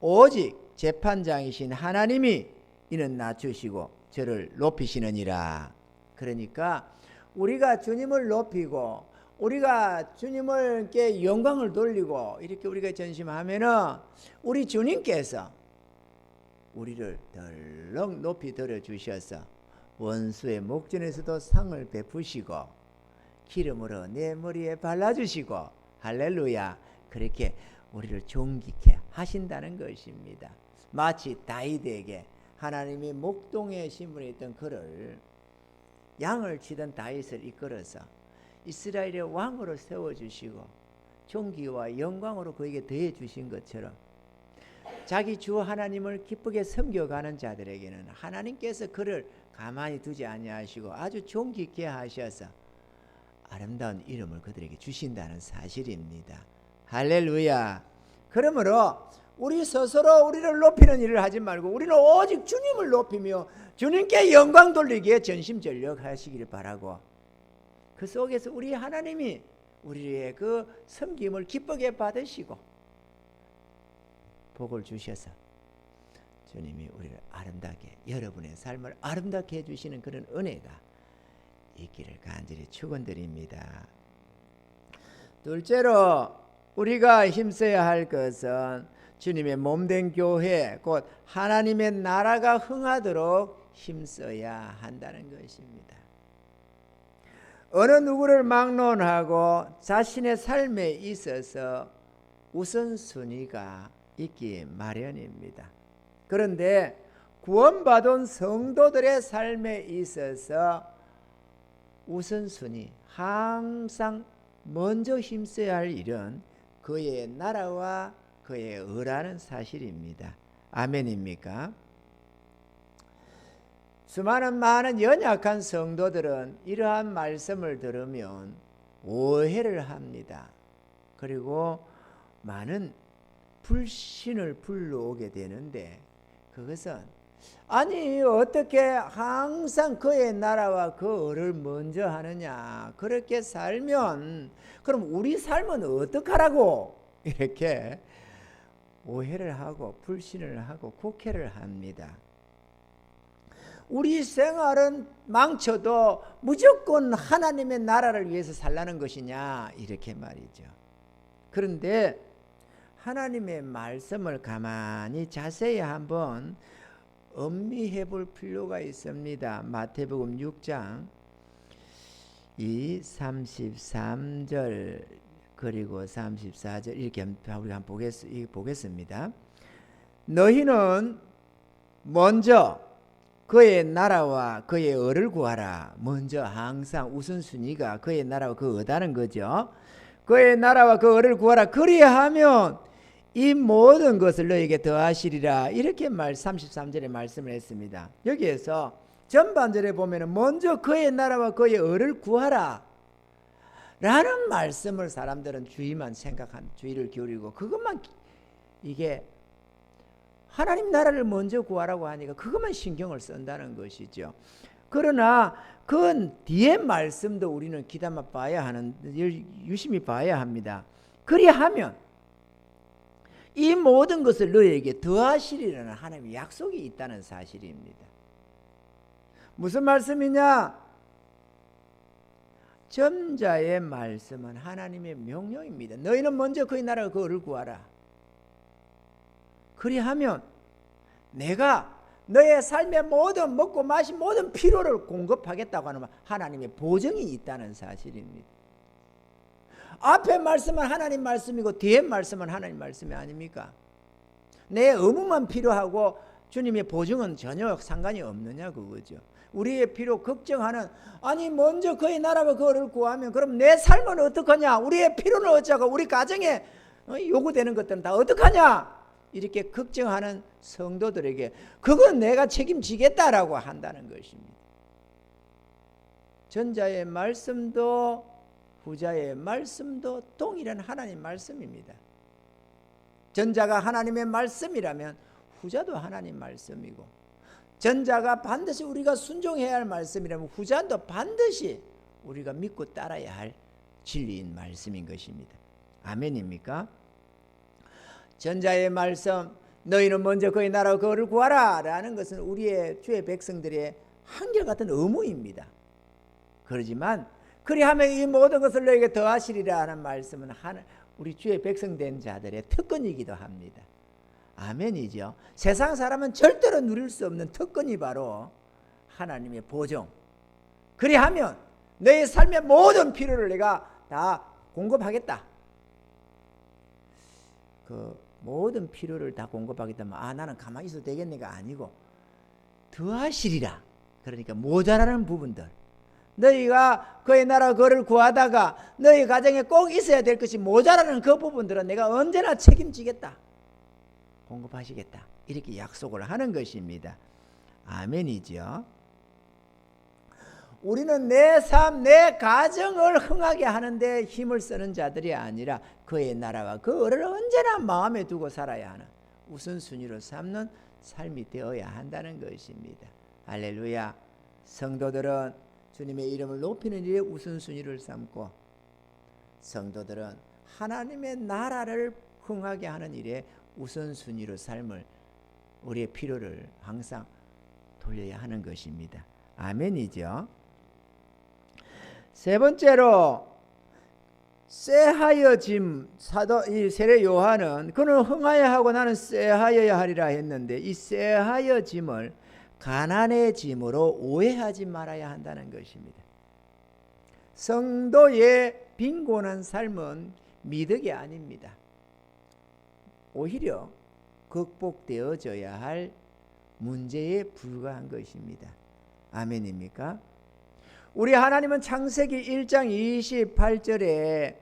오직 재판장이신 하나님이 이는 낮추시고 저를 높이시느니라. 그러니까 우리가 주님을 높이고 우리가 주님께 영광을 돌리고 이렇게 우리가 전심하면은 우리 주님께서 우리를 덜렁 높이 들어주셔서 원수의 목전에서도 상을 베푸시고 기름으로 내 머리에 발라주시고 할렐루야, 그렇게 우리를 존귀케 하신다는 것입니다. 마치 다윗에게 하나님이 목동에 심부에 있던 그를 양을 치던 다윗을 이끌어서 이스라엘의 왕으로 세워주시고 존귀와 영광으로 그에게 더해 주신 것처럼 자기 주 하나님을 기쁘게 섬겨가는 자들에게는 하나님께서 그를 가만히 두지 아니하시고 아주 존귀케 하셔서 아름다운 이름을 그들에게 주신다는 사실입니다. 할렐루야. 그러므로 우리 스스로 우리를 높이는 일을 하지 말고 우리는 오직 주님을 높이며 주님께 영광 돌리기에 전심전력하시기를 바라고, 그 속에서 우리 하나님이 우리의 그 섬김을 기쁘게 받으시고 복을 주셔서 주님이 우리를 아름답게, 여러분의 삶을 아름답게 해주시는 그런 은혜가 있기를 간절히 축원드립니다. 둘째로 우리가 힘써야 할 것은 주님의 몸된 교회, 곧 하나님의 나라가 흥하도록 힘써야 한다는 것입니다. 어느 누구를 막론하고 자신의 삶에 있어서 우선순위가 있기 마련입니다. 그런데 구원받은 성도들의 삶에 있어서 우선순위, 항상 먼저 힘써야 할 일은 그의 나라와 그의 의라는 사실입니다. 아멘입니까? 수많은 많은 연약한 성도들은 이러한 말씀을 들으면 오해를 합니다. 그리고 많은 불신을 불러오게 되는데, 그것은 아니 어떻게 항상 그의 나라와 그 의를 먼저 하느냐, 그렇게 살면 그럼 우리 삶은 어떡하라고, 이렇게 오해를 하고 불신을 하고 국회를 합니다. 우리 생활은 망쳐도 무조건 하나님의 나라를 위해서 살라는 것이냐, 이렇게 말이죠. 그런데 하나님의 말씀을 가만히 자세히 한번 음미해 볼 필요가 있습니다. 마태복음 6장 33절 그리고 34절 이렇게 우리가 한번 보겠습니다. 너희는 먼저 그의 나라와 그의 의를 구하라. 먼저 항상 우선순위가 그의 나라와 그 의다는 거죠. 그의 나라와 그 의를 구하라. 그리하면 이 모든 것을 너에게 더하시리라. 이렇게 33절에 말씀을 했습니다. 여기에서 전반절에 보면 먼저 그의 나라와 그의 의를 구하라 라는 말씀을 사람들은 주의를 기울이고 그것만, 이게 하나님 나라를 먼저 구하라고 하니까 그것만 신경을 쓴다는 것이죠. 그러나 그 뒤에 말씀도 우리는 귀담아 봐야 하는, 유심히 봐야 합니다. 그리하면 이 모든 것을 너에게 더하시리라는 하나님의 약속이 있다는 사실입니다. 무슨 말씀이냐? 전자의 말씀은 하나님의 명령입니다. 너희는 먼저 그의 나라와 그 의를 구하라. 그리하면 내가 너의 삶의 모든 먹고 마신 모든 필요를 공급하겠다고 하는 하나님의 보증이 있다는 사실입니다. 앞에 말씀은 하나님 말씀이고 뒤에 말씀은 하나님 말씀이 아닙니까? 내 의무만 필요하고 주님의 보증은 전혀 상관이 없느냐 그거죠. 우리의 필요 걱정하는, 아니 먼저 그의 나라와 그를 구하면 그럼 내 삶은 어떡하냐, 우리의 필요는 어쩌고, 우리 가정에 요구되는 것들은 다 어떡하냐, 이렇게 걱정하는 성도들에게 그건 내가 책임지겠다라고 한다는 것입니다. 전자의 말씀도 후자의 말씀도 동일한 하나님 말씀입니다. 전자가 하나님의 말씀이라면 후자도 하나님 말씀이고, 전자가 반드시 우리가 순종해야 할 말씀이라면 후자도 반드시 우리가 믿고 따라야 할 진리인 말씀인 것입니다. 아멘입니까? 전자의 말씀, 너희는 먼저 그의 나라와 그를 구하라 라는 것은 우리의 주의 백성들의 한결같은 의무입니다. 그러지만 그리하면 이 모든 것을 너에게 더하시리라 하는 말씀은 우리 주의 백성된 자들의 특권이기도 합니다. 아멘이죠. 세상 사람은 절대로 누릴 수 없는 특권이 바로 하나님의 보증. 그리하면 너의 삶의 모든 필요를 내가 다 공급하겠다. 그 모든 필요를 다 공급하겠다면 나는 가만히 있어도 되겠네가 아니고 더하시리라. 그러니까 모자라는 부분들, 너희가 그의 나라 그를 구하다가 너희 가정에 꼭 있어야 될 것이 모자라는 그 부분들은 내가 언제나 책임지겠다, 공급하시겠다, 이렇게 약속을 하는 것입니다. 아멘이죠. 우리는 내 삶, 내 가정을 흥하게 하는데 힘을 쓰는 자들이 아니라 그의 나라와 그를 언제나 마음에 두고 살아야 하는 우선순위로 삼는 삶이 되어야 한다는 것입니다. 할렐루야. 성도들은 주님의 이름을 높이는 일에 우선순위를 삼고, 성도들은 하나님의 나라를 흥하게 하는 일에 우선순위로 삶을, 우리의 필요를 항상 돌려야 하는 것입니다. 아멘이죠. 세 번째로 쇠하여짐, 사도 이 세례 요한은 그는 흥하여야 하고 나는 쇠하여야 하리라 했는데, 이 쇠하여짐을 가난의 짐으로 오해하지 말아야 한다는 것입니다. 성도의 빈곤한 삶은 미덕이 아닙니다. 오히려 극복되어져야 할 문제에 불과한 것입니다. 아멘입니까? 우리 하나님은 창세기 1장 28절에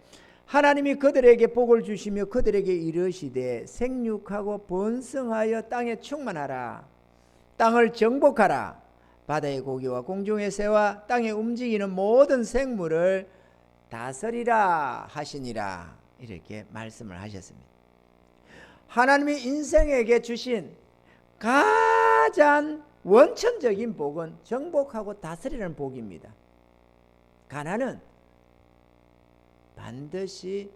하나님이 그들에게 복을 주시며 그들에게 이르시되 생육하고 번성하여 땅에 충만하라, 땅을 정복하라, 바다의 고기와 공중의 새와 땅에 움직이는 모든 생물을 다스리라 하시니라, 이렇게 말씀을 하셨습니다. 하나님이 인생에게 주신 가장 원천적인 복은 정복하고 다스리는 복입니다. 가난은 반드시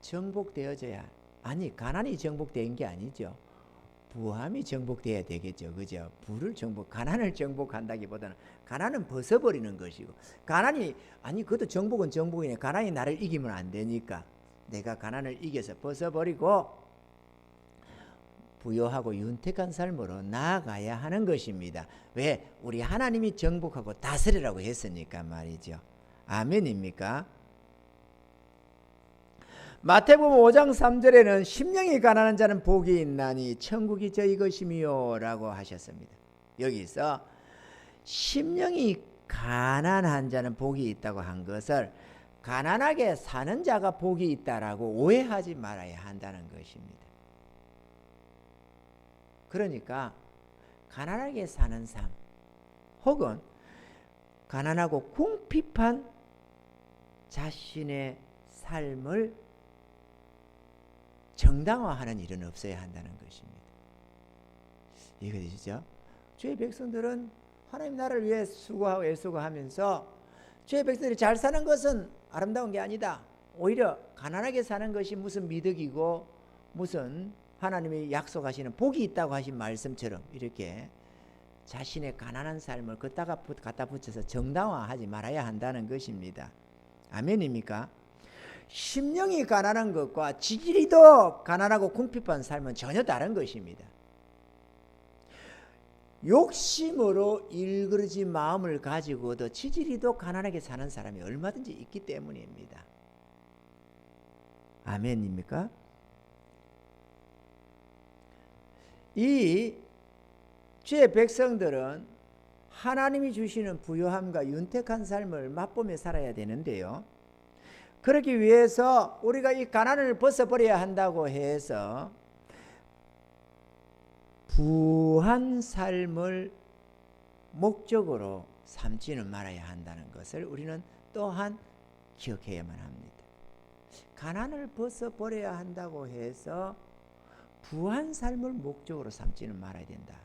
정복되어져야, 아니 가난이 정복된 게 아니죠. 부함이 정복돼야 되겠죠. 그죠? 가난을 정복한다기보다는 가난은 벗어버리는 것이고, 가난이 그것도 정복은 정복이네. 가난이 나를 이기면 안 되니까 내가 가난을 이겨서 벗어버리고 부요하고 윤택한 삶으로 나아가야 하는 것입니다. 왜? 우리 하나님이 정복하고 다스리라고 했으니까 말이죠. 아멘입니까? 마태복음 5장 3절에는 심령이 가난한 자는 복이 있나니 천국이 저희 것이미요 라고 하셨습니다. 여기서 심령이 가난한 자는 복이 있다고 한 것을 가난하게 사는 자가 복이 있다라고 오해하지 말아야 한다는 것입니다. 그러니까 가난하게 사는 삶, 혹은 가난하고 궁핍한 자신의 삶을 정당화하는 일은 없어야 한다는 것입니다. 이해되시죠? 주의 백성들은 하나님 나라를 위해 수고하고 애쓰고하면서 주의 백성들이 잘 사는 것은 아름다운 게 아니다. 오히려 가난하게 사는 것이 무슨 미덕이고 무슨 하나님이 약속하시는 복이 있다고 하신 말씀처럼 이렇게 자신의 가난한 삶을 갖다 붙여서 정당화하지 말아야 한다는 것입니다. 아멘입니까? 심령이 가난한 것과 지질이도 가난하고 궁핍한 삶은 전혀 다른 것입니다. 욕심으로 일그러진 마음을 가지고도 지질이도 가난하게 사는 사람이 얼마든지 있기 때문입니다. 아멘입니까? 이 주의 백성들은 하나님이 주시는 부요함과 윤택한 삶을 맛보며 살아야 되는데요, 그러기 위해서 우리가 이 가난을 벗어버려야 한다고 해서 부한 삶을 목적으로 삼지는 말아야 한다는 것을 우리는 또한 기억해야만 합니다. 가난을 벗어버려야 한다고 해서 부한 삶을 목적으로 삼지는 말아야 된다.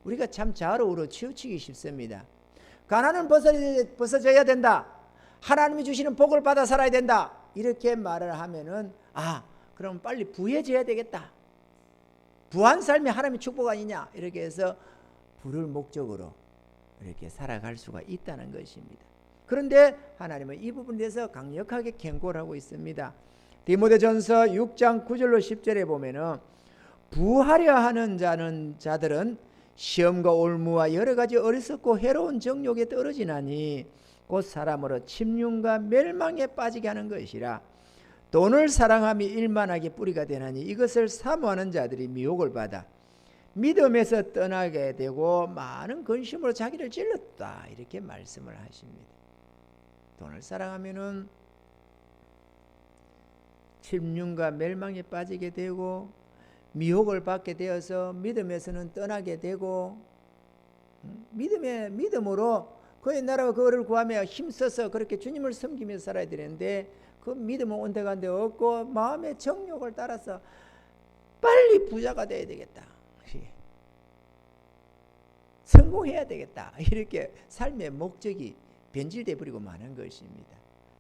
우리가 참 좌우로 치우치기 쉽습니다. 가난은 벗어져야 된다. 하나님이 주시는 복을 받아 살아야 된다. 이렇게 말을 하면은 그럼 빨리 부해져야 되겠다. 부한 삶이 하나님의 축복 아니냐. 이렇게 해서 부를 목적으로 이렇게 살아갈 수가 있다는 것입니다. 그런데 하나님은 이 부분에 대해서 강력하게 경고를 하고 있습니다. 디모데전서 6장 9절로 10절에 보면은 부하려 하는 자들은 시험과 올무와 여러 가지 어리석고 해로운 정욕에 떨어지나니 곧 사람으로 침륜과 멸망에 빠지게 하는 것이라. 돈을 사랑함이 일만하게 뿌리가 되나니 이것을 사모하는 자들이 미혹을 받아 믿음에서 떠나게 되고 많은 근심으로 자기를 찔렀다. 이렇게 말씀을 하십니다. 돈을 사랑하면은 침륜과 멸망에 빠지게 되고 미혹을 받게 되어서 믿음에서는 떠나게 되고 믿음으로 그의 나라와 그를 구하며 힘써서 그렇게 주님을 섬기며 살아야 되는데 그 믿음은 온데간데 없고 마음의 정욕을 따라서 빨리 부자가 돼야 되겠다. 성공해야 되겠다. 이렇게 삶의 목적이 변질돼 버리고 마는 것입니다.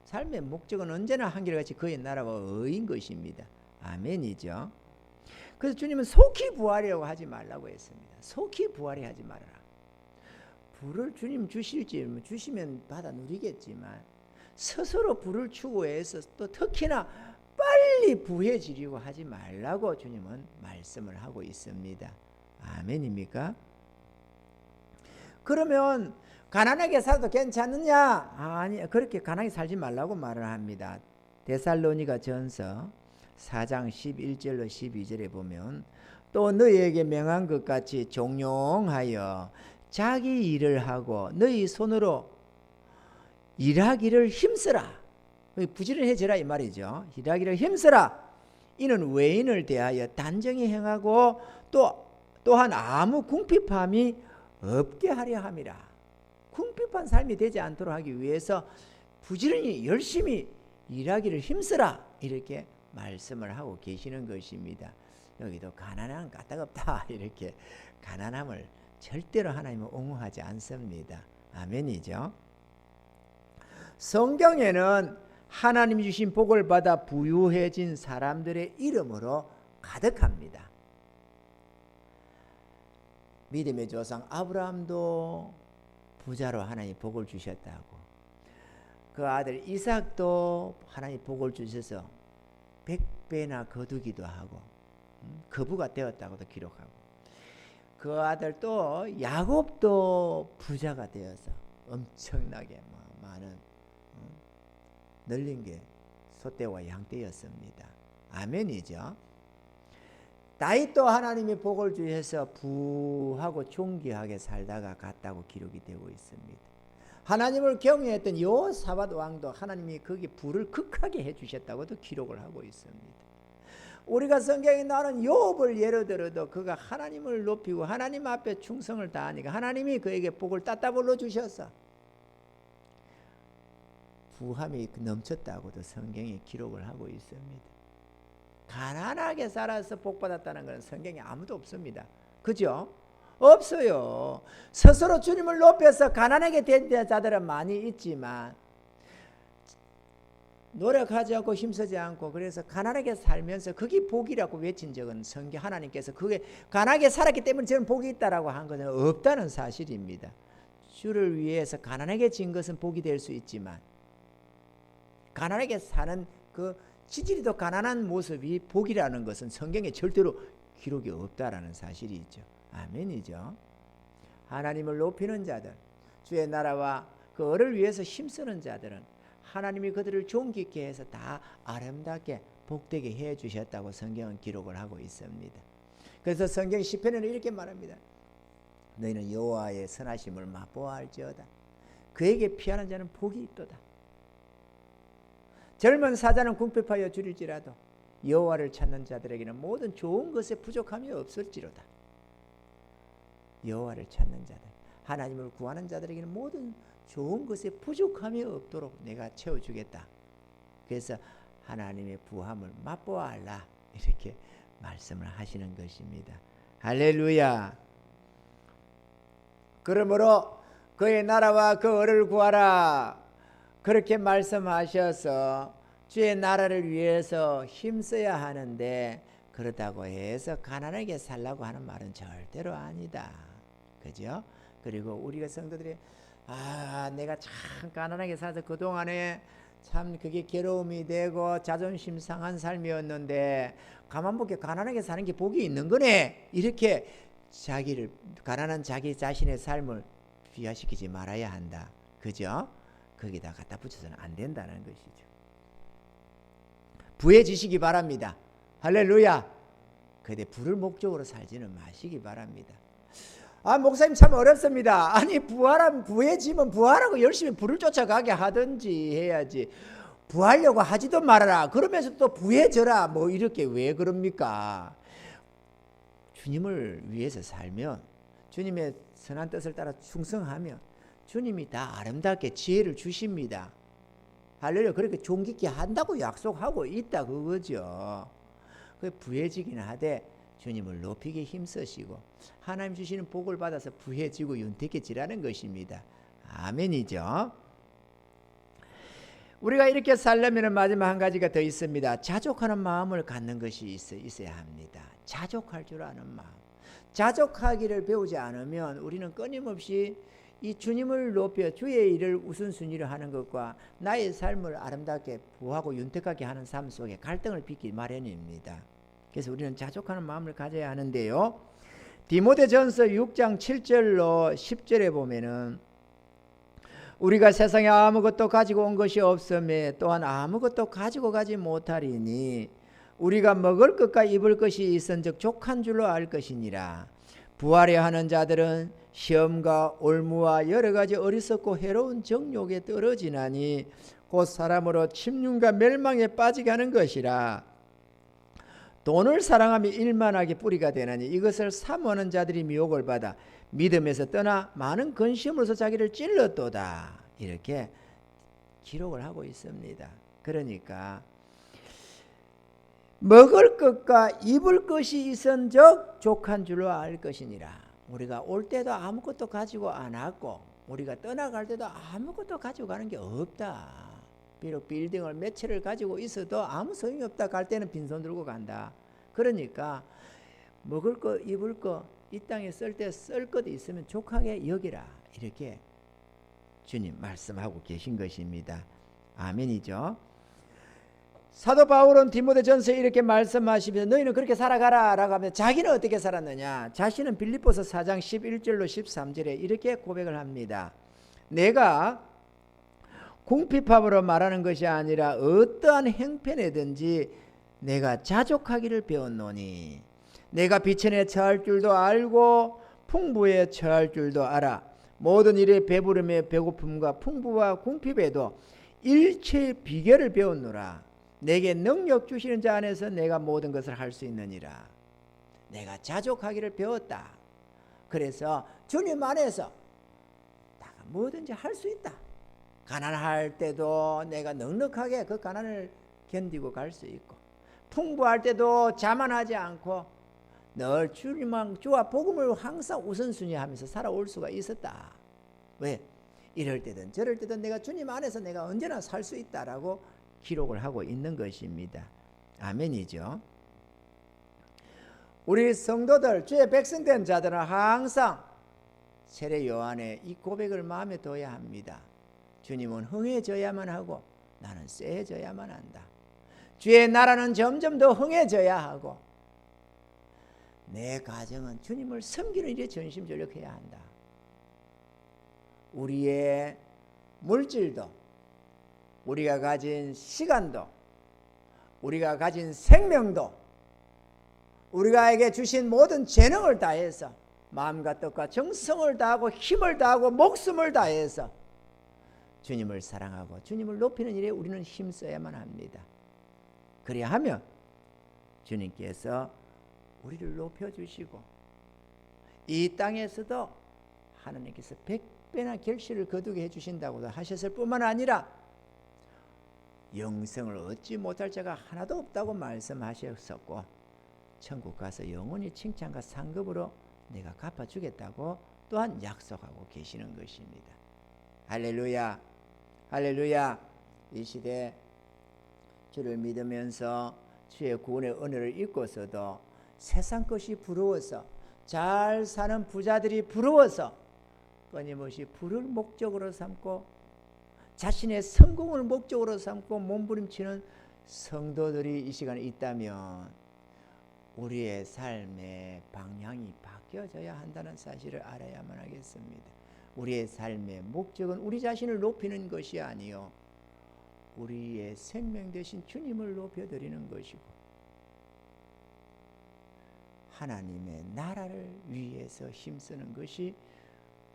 삶의 목적은 언제나 한결같이 그의 나라와 의인 것입니다. 아멘이죠. 그래서 주님은 속히 부하려고 하지 말라고 했습니다. 속히 부하려 하지 말아라. 부를 주님 주시면 받아 누리겠지만 스스로 부를 추구해서 또 특히나 빨리 부해지려고 하지 말라고 주님은 말씀을 하고 있습니다. 아멘입니까? 그러면 가난하게 살아도 괜찮느냐? 아니, 그렇게 가난하게 살지 말라고 말을 합니다. 데살로니가 전서 4장 11절로 12절에 보면 또 너희에게 명한 것 같이 종용하여 자기 일을 하고 너희 손으로 일하기를 힘쓰라. 부지런해져라 이 말이죠. 일하기를 힘쓰라. 이는 외인을 대하여 단정히 행하고 또한 아무 궁핍함이 없게 하려 함이라. 궁핍한 삶이 되지 않도록 하기 위해서 부지런히 열심히 일하기를 힘쓰라. 이렇게 말씀을 하고 계시는 것입니다. 여기도 가난한 까딱없다. 이렇게 가난함을 절대로 하나님은 옹호하지 않습니다. 아멘이죠. 성경에는 하나님이 주신 복을 받아 부유해진 사람들의 이름으로 가득합니다. 믿음의 조상 아브라함도 부자로 하나님이 복을 주셨다고, 그 아들 이삭도 하나님이 복을 주셔서 100배나 거두기도 하고 거부가 되었다고도 기록하고, 그 아들 또 야곱도 부자가 되어서 엄청나게 많은 널린 게 소떼와 양떼였습니다. 아멘이죠. 다윗도 하나님이 복을 주셔서 부하고 존귀하게 살다가 갔다고 기록이 되고 있습니다. 하나님을 경외했던 여호사밧 왕도 하나님이 거기 부를 극하게 해주셨다고도 기록을 하고 있습니다. 우리가 성경에 나오는 욥을 예로 들어도 그가 하나님을 높이고 하나님 앞에 충성을 다하니까 하나님이 그에게 복을 따따블로 주셔서 부함이 넘쳤다고도 성경에 기록을 하고 있습니다. 가난하게 살아서 복받았다는 것은 성경에 아무도 없습니다. 그죠? 없어요. 스스로 주님을 높여서 가난하게 된 자들은 많이 있지만 노력하지 않고 힘쓰지 않고 그래서 가난하게 살면서 그게 복이라고 외친 적은 성경 하나님께서 그게 가난하게 살았기 때문에 저는 복이 있다라고 한 것은 없다는 사실입니다. 주를 위해서 가난하게 진 것은 복이 될 수 있지만 가난하게 사는 그 지질이도 가난한 모습이 복이라는 것은 성경에 절대로 기록이 없다라는 사실이 있죠. 아멘이죠. 하나님을 높이는 자들, 주의 나라와 그 을을 위해서 힘쓰는 자들은 하나님이 그들을 존귀케 해서 다 아름답게 복되게 해 주셨다고 성경은 기록을 하고 있습니다. 그래서 성경 시편에는 이렇게 말합니다. 너희는 여호와의 선하심을 맛보아 알지어다. 그에게 피하는 자는 복이 있도다. 젊은 사자는 궁핍하여 줄일지라도 여호와를 찾는 자들에게는 모든 좋은 것에 부족함이 없을지로다. 여호와를 찾는 자들, 하나님을 구하는 자들에게는 모든 좋은 것에 부족함이 없도록 내가 채워주겠다. 그래서 하나님의 부함을 맛보아라 이렇게 말씀을 하시는 것입니다. 할렐루야. 그러므로 그의 나라와 그 의를 구하라 그렇게 말씀하셔서 주의 나라를 위해서 힘써야 하는데, 그렇다고 해서 가난하게 살라고 하는 말은 절대로 아니다. 그죠? 그리고 우리가 성도들이 내가 참 가난하게 살아서 그동안에 참 그게 괴로움이 되고 자존심 상한 삶이었는데 가만 보게 가난하게 사는 게 복이 있는 거네, 이렇게 가난한 자기 자신의 삶을 비하시키지 말아야 한다. 그죠? 거기다 갖다 붙여서는 안 된다는 것이죠. 부해지시기 바랍니다. 할렐루야. 근데 부를 목적으로 살지는 마시기 바랍니다. 목사님 참 어렵습니다. 아니 부해지면 부하라고 열심히 부를 쫓아가게 하든지 해야지, 부하려고 하지도 말아라 그러면서 또 부해져라 뭐 이렇게 왜 그럽니까? 주님을 위해서 살면, 주님의 선한 뜻을 따라 충성하면 주님이 다 아름답게 지혜를 주십니다. 할렐루야. 그렇게 존귀케 한다고 약속하고 있다 그거죠. 부해지긴 하되 주님을 높이기 힘쓰시고 하나님 주시는 복을 받아서 부해지고 윤택해지라는 것입니다. 아멘이죠. 우리가 이렇게 살려면 마지막 한 가지가 더 있습니다. 자족하는 마음을 갖는 것이 있어야 합니다. 자족할 줄 아는 마음. 자족하기를 배우지 않으면 우리는 끊임없이 이 주님을 높여 주의 일을 우선순위로 하는 것과 나의 삶을 아름답게 부하고 윤택하게 하는 삶 속에 갈등을 빚기 마련입니다. 그래서 우리는 자족하는 마음을 가져야 하는데요. 디모데전서 6장 7절로 10절에 보면은 우리가 세상에 아무것도 가지고 온 것이 없음에 또한 아무것도 가지고 가지 못하리니 우리가 먹을 것과 입을 것이 있은즉 족한 줄로 알 것이니라. 부하려 하는 자들은 시험과 올무와 여러 가지 어리석고 해로운 정욕에 떨어지나니 곧 사람으로 침륜과 멸망에 빠지게 하는 것이라. 돈을 사랑하며 일만하게 뿌리가 되나니 이것을 사모하는 자들이 미혹을 받아 믿음에서 떠나 많은 근심으로서 자기를 찔렀도다. 이렇게 기록을 하고 있습니다. 그러니까 먹을 것과 입을 것이 있은즉 족한 줄로 알 것이니라. 우리가 올 때도 아무것도 가지고 안 왔고 우리가 떠나갈 때도 아무것도 가지고 가는 게 없다. 비록 빌딩을 몇 채를 가지고 있어도 아무 소용이 없다. 갈 때는 빈손 들고 간다. 그러니까 먹을 거 입을 거 이 땅에 쓸 때 쓸 것도 있으면 족하게 여기라. 이렇게 주님 말씀하고 계신 것입니다. 아멘이죠. 사도 바울은 디모데전서에 이렇게 말씀하시면서 너희는 그렇게 살아가라 라고 하면 자기는 어떻게 살았느냐. 자신은 빌립보서 4장 11절로 13절에 이렇게 고백을 합니다. 내가 궁핍함으로 말하는 것이 아니라 어떠한 행편에든지 내가 자족하기를 배웠노니 내가 비천에 처할 줄도 알고 풍부에 처할 줄도 알아. 모든 일에 배부름에 배고픔과 풍부와 궁핍에도 일체의 비결을 배웠노라. 내게 능력 주시는 자 안에서 내가 모든 것을 할 수 있느니라. 내가 자족하기를 배웠다. 그래서 주님 안에서 내가 뭐든지 할 수 있다. 가난할 때도 내가 넉넉하게 그 가난을 견디고 갈 수 있고, 풍부할 때도 자만하지 않고 늘 주와 복음을 항상 우선순위하면서 살아올 수가 있었다. 왜? 이럴 때든 저럴 때든 내가 주님 안에서 내가 언제나 살 수 있다라고 기록을 하고 있는 것입니다. 아멘이죠. 우리 성도들, 주의 백성된 자들은 항상 세례 요한의 이 고백을 마음에 둬야 합니다. 주님은 흥해져야만 하고 나는 쎄해져야만 한다. 주의 나라는 점점 더 흥해져야 하고 내 가정은 주님을 섬기는 일에 전심전력해야 한다. 우리의 물질도, 우리가 가진 시간도, 우리가 가진 생명도, 우리가에게 주신 모든 재능을 다해서 마음과 뜻과 정성을 다하고 힘을 다하고 목숨을 다해서 주님을 사랑하고 주님을 높이는 일에 우리는 힘써야만 합니다. 그래야 하면 주님께서 우리를 높여주시고 이 땅에서도 하나님께서 100배나 결실을 거두게 해주신다고도 하셨을 뿐만 아니라 영생을 얻지 못할 자가 하나도 없다고 말씀하셨었고 천국 가서 영원히 칭찬과 상급으로 내가 갚아주겠다고 또한 약속하고 계시는 것입니다. 할렐루야, 할렐루야. 이 시대 주를 믿으면서 주의 구원의 은혜를 잊고서도 세상 것이 부러워서 잘 사는 부자들이 부러워서 끊임없이 부를 목적으로 삼고 자신의 성공을 목적으로 삼고 몸부림치는 성도들이 이 시간에 있다면 우리의 삶의 방향이 바뀌어져야 한다는 사실을 알아야만 하겠습니다. 우리의 삶의 목적은 우리 자신을 높이는 것이 아니요 우리의 생명 되신 주님을 높여드리는 것이고 하나님의 나라를 위해서 힘쓰는 것이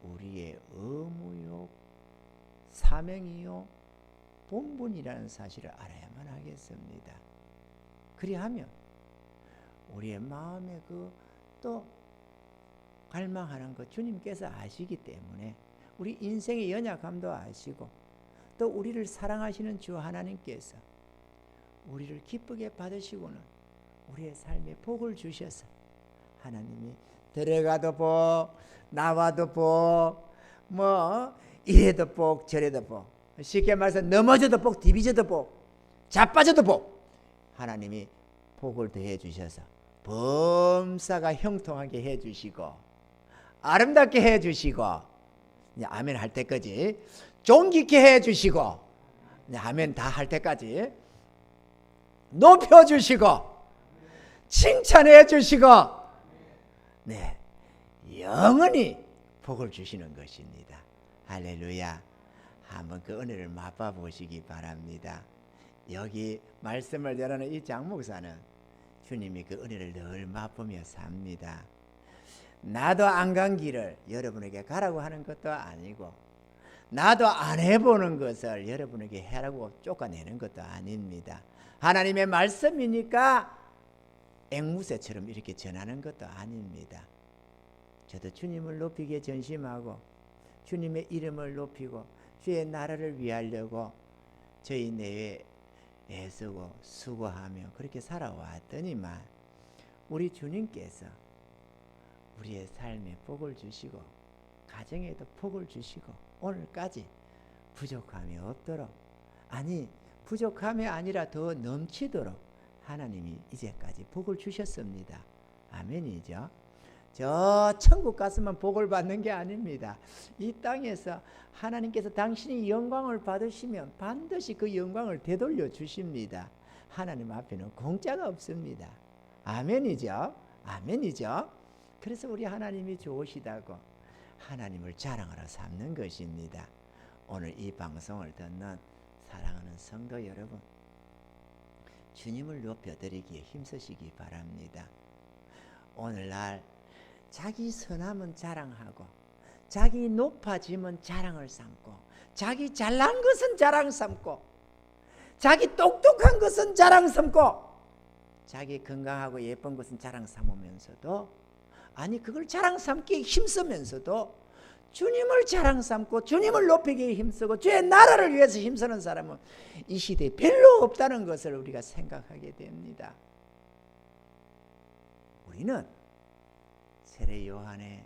우리의 의무요 사명이요 본분이라는 사실을 알아야만 하겠습니다. 그리하면 우리의 마음에 그 또 갈망하는 것 주님께서 아시기 때문에 우리 인생의 연약함도 아시고 또 우리를 사랑하시는 주 하나님께서 우리를 기쁘게 받으시고는 우리의 삶에 복을 주셔서 하나님이 들어가도 복 나와도 복 뭐 이래도 복 저래도 복 쉽게 말해서 넘어져도 복 디비져도 복 자빠져도 복 하나님이 복을 더해 주셔서 범사가 형통하게 해 주시고 아름답게 해 주시고 이제 아멘 할 때까지 존귀케 해 주시고 이제 아멘 다 할 때까지 높여 주시고 칭찬해 주시고 네 영원히 복을 주시는 것입니다. 할렐루야. 한번 그 은혜를 맛봐 보시기 바랍니다. 여기 말씀을 전하는 이 장목사는 주님이 그 은혜를 늘 맛보며 삽니다. 나도 안 간 길을 여러분에게 가라고 하는 것도 아니고 나도 안 해보는 것을 여러분에게 해라고 쫓아내는 것도 아닙니다. 하나님의 말씀이니까 앵무새처럼 이렇게 전하는 것도 아닙니다. 저도 주님을 높이게 전심하고 주님의 이름을 높이고 주의 나라를 위하려고 저희 내외 애쓰고 수고하며 그렇게 살아왔더니만 우리 주님께서 우리의 삶에 복을 주시고 가정에도 복을 주시고 오늘까지 부족함이 없도록 아니 부족함이 아니라 더 넘치도록 하나님이 이제까지 복을 주셨습니다. 아멘이죠. 저 천국 갔으면 복을 받는 게 아닙니다. 이 땅에서 하나님께서 당신이 영광을 받으시면 반드시 그 영광을 되돌려 주십니다. 하나님 앞에는 공짜가 없습니다. 아멘이죠. 아멘이죠. 그래서 우리 하나님이 좋으시다고 하나님을 자랑하러 삼는 것입니다. 오늘 이 방송을 듣는 사랑하는 성도 여러분, 주님을 높여드리기에 힘쓰시기 바랍니다. 오늘날 자기 선함은 자랑하고 자기 높아짐은 자랑을 삼고 자기 잘난 것은 자랑 삼고 자기 똑똑한 것은 자랑 삼고 자기 건강하고 예쁜 것은 자랑 삼으면서도 아니 그걸 자랑 삼기에 힘쓰면서도 주님을 자랑 삼고 주님을 높이기에 힘쓰고 주의 나라를 위해서 힘쓰는 사람은 이 시대에 별로 없다는 것을 우리가 생각하게 됩니다. 우리는 세례 요한의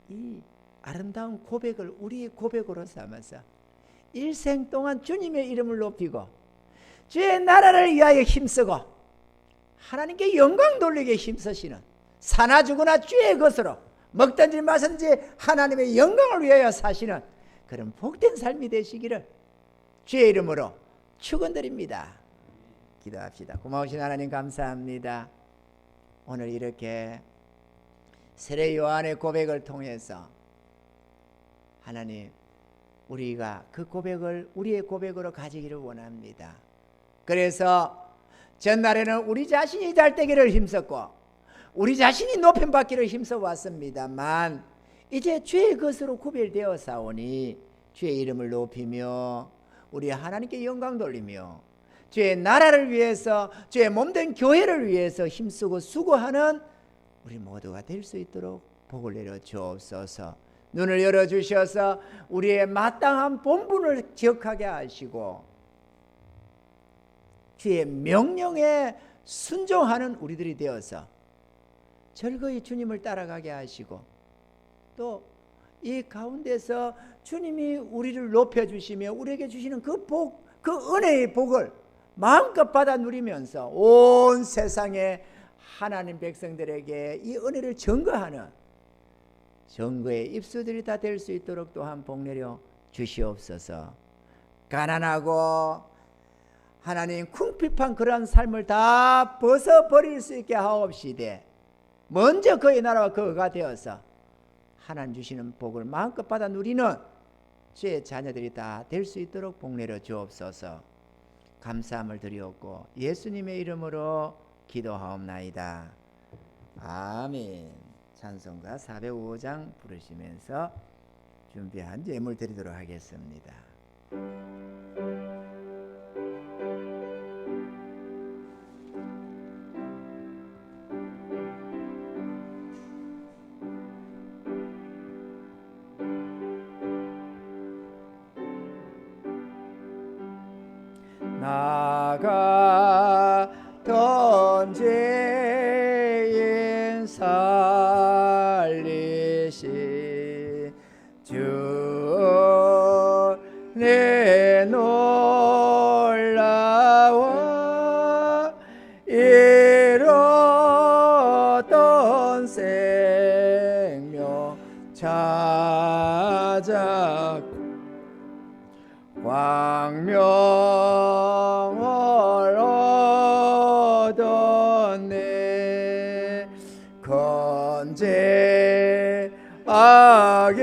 이 아름다운 고백을 우리의 고백으로 삼아서 일생 동안 주님의 이름을 높이고 주의 나라를 위하여 힘쓰고 하나님께 영광 돌리게 힘쓰시는 사나 죽으나 주의 것으로 먹든지 마든지 하나님의 영광을 위하여 사시는 그런 복된 삶이 되시기를 주의 이름으로 축원드립니다. 기도합시다. 고마우신 하나님 감사합니다. 오늘 이렇게 세례 요한의 고백을 통해서 하나님 우리가 그 고백을 우리의 고백으로 가지기를 원합니다. 그래서 전날에는 우리 자신이 잘되기를 힘썼고 우리 자신이 높임받기를 힘써 왔습니다만 이제 주의 것으로 구별되어 사오니 주의 이름을 높이며 우리 하나님께 영광 돌리며 주의 나라를 위해서 주의 몸된 교회를 위해서 힘쓰고 수고하는 우리 모두가 될 수 있도록 복을 내려 주옵소서. 눈을 열어주셔서 우리의 마땅한 본분을 기억하게 하시고 주의 명령에 순종하는 우리들이 되어서 즐거이 주님을 따라가게 하시고 또 이 가운데서 주님이 우리를 높여주시며 우리에게 주시는 그 복, 그 은혜의 복을 마음껏 받아 누리면서 온 세상의 하나님 백성들에게 이 은혜를 증거하는 증거의 입수들이 다 될 수 있도록 또한 복내려 주시옵소서. 가난하고 하나님 궁핍한 그러한 삶을 다 벗어버릴 수 있게 하옵시되 먼저 그의 나라와 그 의가 되어서 하나님 주시는 복을 마음껏 받아 누리는 주의 자녀들이 다 될 수 있도록 복내려 주옵소서. 감사함을 드리옵고 예수님의 이름으로 기도하옵나이다. 아멘. 찬송가 405장 부르시면서 준비한 예물 드리도록 하겠습니다. 나가던 죄인 살리시 주 내 놀라워 잃었던 생명 찾아 광명을 얻었네. 건재 악에서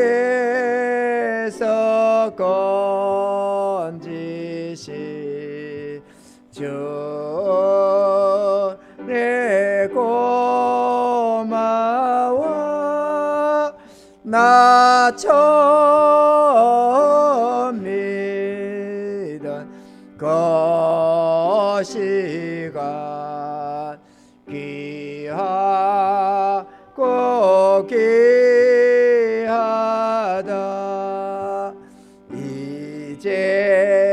건지시 주 내 고마워 나 처음 믿은 것이가 귀하고 귀하다.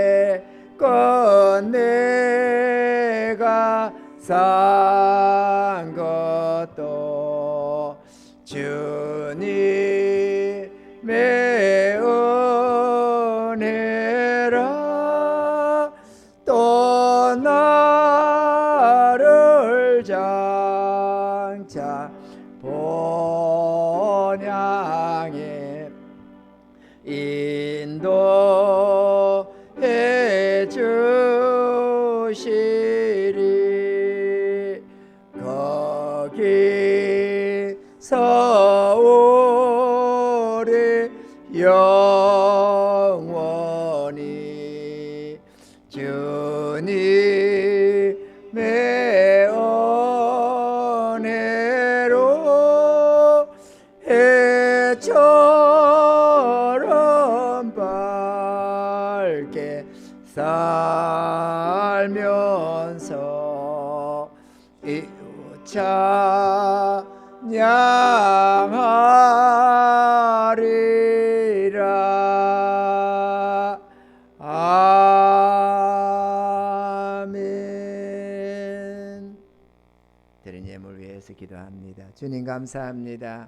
이제껏 내가 산 것도 주님의 은혜라. 또 나를 장차 본향에 인도해 주시리. 거기서 우리 영원히 주님의 은혜로 해처럼 밝게 살면서 이웃 찬양하리라. 아멘. 드린 예물 위해서 기도합니다. 주님 감사합니다.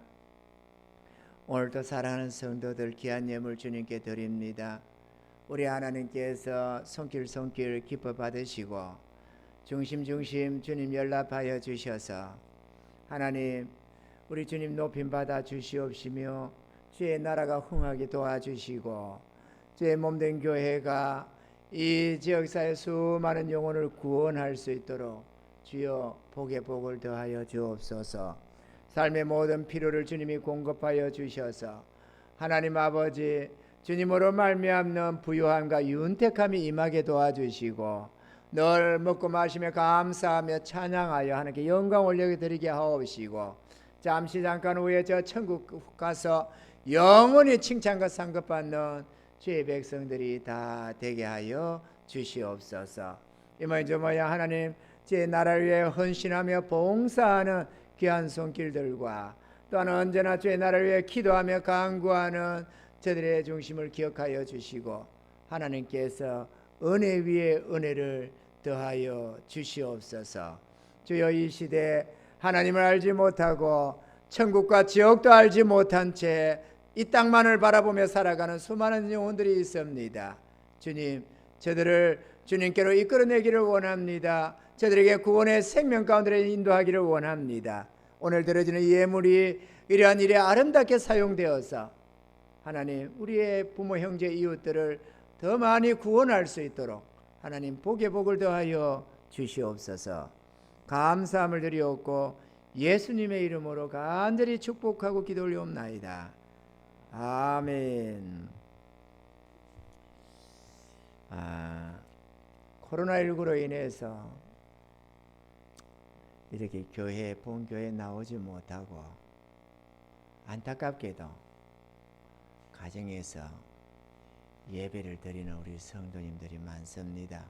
오늘도 사랑하는 성도들 귀한 예물 주님께 드립니다. 우리 하나님께서 손길 기뻐 받으시고 중심 주님 연락하여 주셔서 하나님 우리 주님 높임 받아 주시옵시며 주의 나라가 흥하게 도와주시고 주의 몸된 교회가 이 지역사회 수많은 영혼을 구원할 수 있도록 주여 복의 복을 더하여 주옵소서. 삶의 모든 필요를 주님이 공급하여 주셔서 하나님 아버지 주님으로 말미암는 부유함과 윤택함이 임하게 도와주시고 늘 먹고 마시며 감사하며 찬양하여 하나님께 영광 올려드리게 하옵시고 잠깐 후에 저 천국 가서 영원히 칭찬과 상급받는 주의 백성들이 다 되게 하여 주시옵소서. 이모저모야 하나님 주의 나라를 위해 헌신하며 봉사하는 귀한 손길들과 또한 언제나 주의 나라를 위해 기도하며 간구하는 저들의 중심을 기억하여 주시고 하나님께서 은혜 위에 은혜를 더하여 주시옵소서. 주여 이 시대 하나님을 알지 못하고 천국과 지옥도 알지 못한 채 이 땅만을 바라보며 살아가는 수많은 영혼들이 있습니다. 주님, 저들을 주님께로 이끌어내기를 원합니다. 저들에게 구원의 생명 가운데 인도하기를 원합니다. 오늘 들어지는 이 예물이 이러한 일에 아름답게 사용되어서 하나님 우리의 부모 형제 이웃들을 더 많이 구원할 수 있도록 하나님 복의 복을 더하여 주시옵소서. 감사함을 드리옵고 예수님의 이름으로 간절히 축복하고 기도 올리옵나이다. 아멘. 코로나19로 인해서 이렇게 본교회에 나오지 못하고 안타깝게도 가정에서 예배를 드리는 우리 성도님들이 많습니다.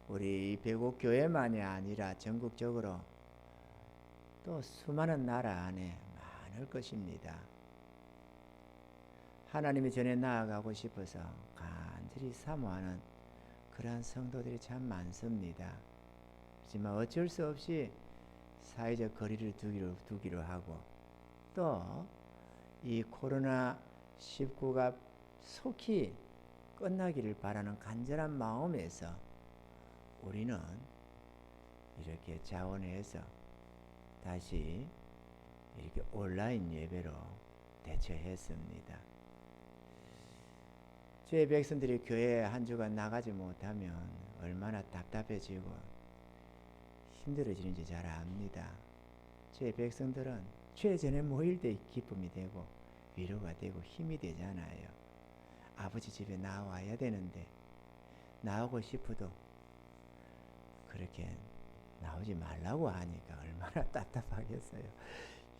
우리 배곡교회만이 아니라 전국적으로 또 수많은 나라 안에 많을 것입니다. 하나님의 전에 나아가고 싶어서 간절히 사모하는 그러한 성도들이 참 많습니다. 하지만 어쩔 수 없이 사회적 거리를 두기로 하고 또 이 코로나19가 속히 끝나기를 바라는 간절한 마음에서 우리는 이렇게 자원해서 다시 이렇게 온라인 예배로 대처했습니다. 주의 백성들이 교회에 한 주간 나가지 못하면 얼마나 답답해지고 힘들어지는지 잘 압니다. 주의 백성들은 주의 전에 모일 때 기쁨이 되고 위로가 되고 힘이 되잖아요. 아버지 집에 나와야 되는데 나오고 싶어도 그렇게 나오지 말라고 하니까 얼마나 답답하겠어요.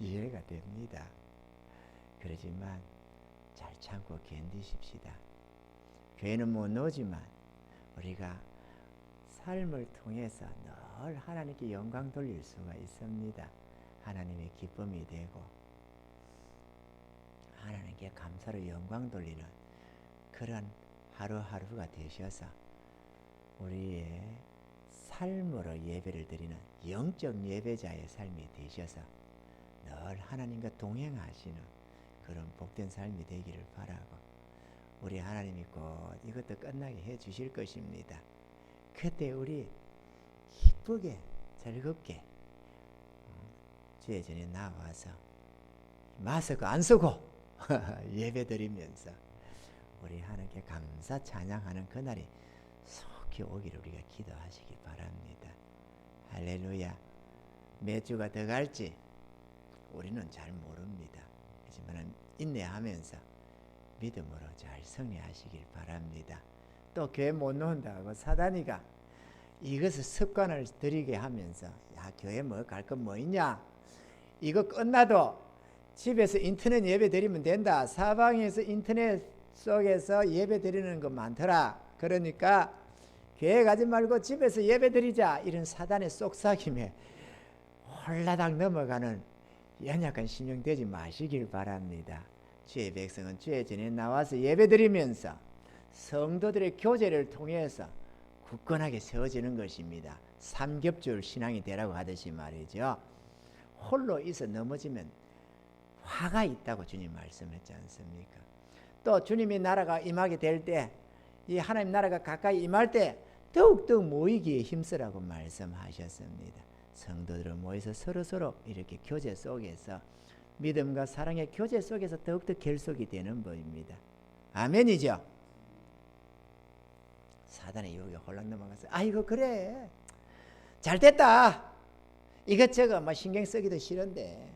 이해가 됩니다. 그러지만 잘 참고 견디십시다. 교회는 못 오지만 우리가 삶을 통해서 늘 하나님께 영광 돌릴 수가 있습니다. 하나님의 기쁨이 되고 하나님께 감사로 영광 돌리는 그런 하루하루가 되셔서 우리의 삶으로 예배를 드리는 영적 예배자의 삶이 되셔서 늘 하나님과 동행하시는 그런 복된 삶이 되기를 바라고 우리 하나님이 곧 이것도 끝나게 해 주실 것입니다. 그때 우리 기쁘게 즐겁게 주의 전에 나와서 마스크 안 쓰고 예배 드리면서 우리 하나님께 감사 찬양하는 그날이 속히 오기를 우리가 기도하시기 바랍니다. 할렐루야. 몇 주가 더 갈지 우리는 잘 모릅니다. 하지만 인내하면서 믿음으로 잘 승리하시길 바랍니다. 또 교회 못 나온다고 사단이가 이것을 습관을 들이게 하면서 야 교회 뭐 갈 건 뭐 있냐, 이거 끝나도 집에서 인터넷 예배 드리면 된다, 사방에서 인터넷 속에서 예배 드리는 거 많더라, 그러니까 교회 가지 말고 집에서 예배 드리자, 이런 사단의 속삭임에 홀라당 넘어가는 연약한 심령 되지 마시길 바랍니다. 주의 백성은 주의 전에 나와서 예배 드리면서 성도들의 교제를 통해서 굳건하게 세워지는 것입니다. 삼겹줄 신앙이 되라고 하듯이 말이죠. 홀로 있어 넘어지면 화가 있다고 주님 말씀했지 않습니까? 또 주님의 나라가 임하게 될 때, 이 하나님 나라가 가까이 임할 때 더욱더 모이기에 힘쓰라고 말씀하셨습니다. 성도들은 모여서 서로서로 이렇게 교제 속에서 믿음과 사랑의 교제 속에서 더욱더 결속이 되는 법입니다. 아멘이죠? 사단의 유혹에 홀랑 넘어가서 아이고 그래 잘 됐다, 이것저것 뭐 신경 쓰기도 싫은데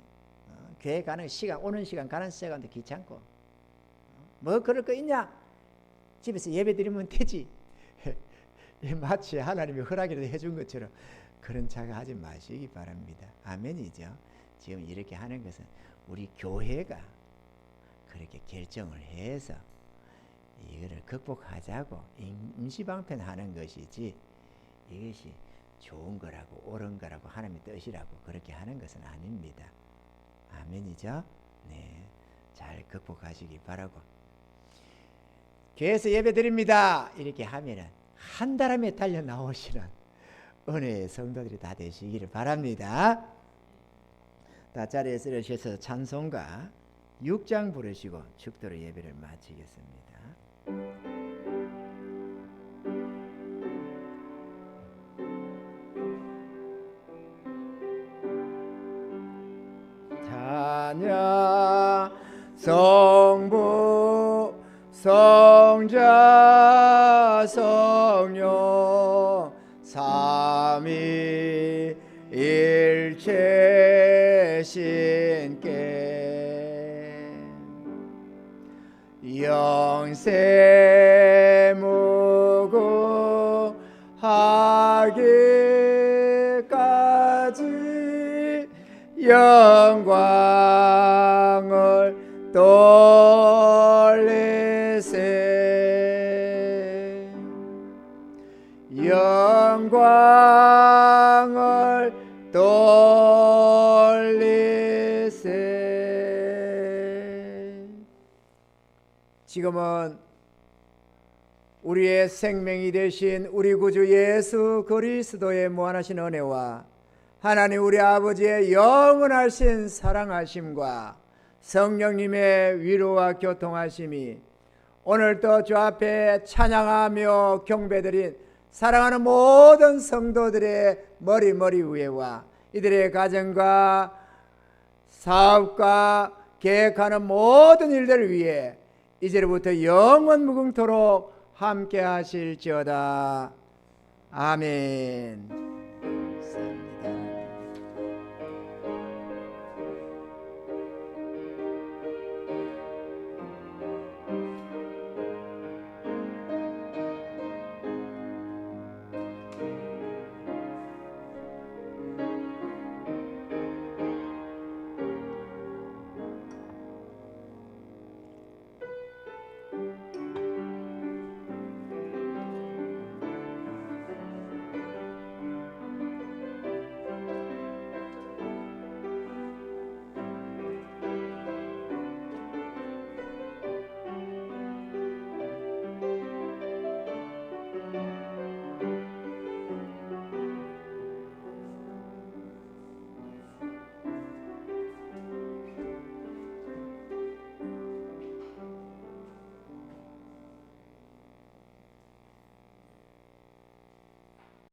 교회 가는 시간, 오는 시간, 가는 시간도 귀찮고 뭐 그럴 거 있냐, 집에서 예배 드리면 되지. 마치 하나님이 허락이라도 해준 것처럼 그런 자가 하지 마시기 바랍니다. 아멘이죠? 지금 이렇게 하는 것은 우리 교회가 그렇게 결정을 해서 이거를 극복하자고 임시방편하는 것이지, 이것이 좋은 거라고 옳은 거라고 하나님의 뜻이라고 그렇게 하는 것은 아닙니다. 아멘이죠? 네, 잘 극복하시기 바라고. 교회에서 예배 드립니다 이렇게 하면은 한 달음에 달려 나오시는 은혜의 성도들이 다 되시기를 바랍니다. 다 자리에 쓰러셔서 찬송가 6장 부르시고 축도로 예배를 마치겠습니다. 찬양 성부 성자 성령 삼위일체 신께 영세 무궁하기까지 영광을 돌리세 영광을 돌리세. 지금은 우리의 생명이 되신 우리 구주 예수 그리스도의 무한하신 은혜와 하나님 우리 아버지의 영원하신 사랑하심과 성령님의 위로와 교통하심이 오늘도 주 앞에 찬양하며 경배드린 사랑하는 모든 성도들의 머리 위에와 이들의 가정과 사업과 계획하는 모든 일들 위에 이제부터 영원 무궁토록 함께 하실지어다. 아멘.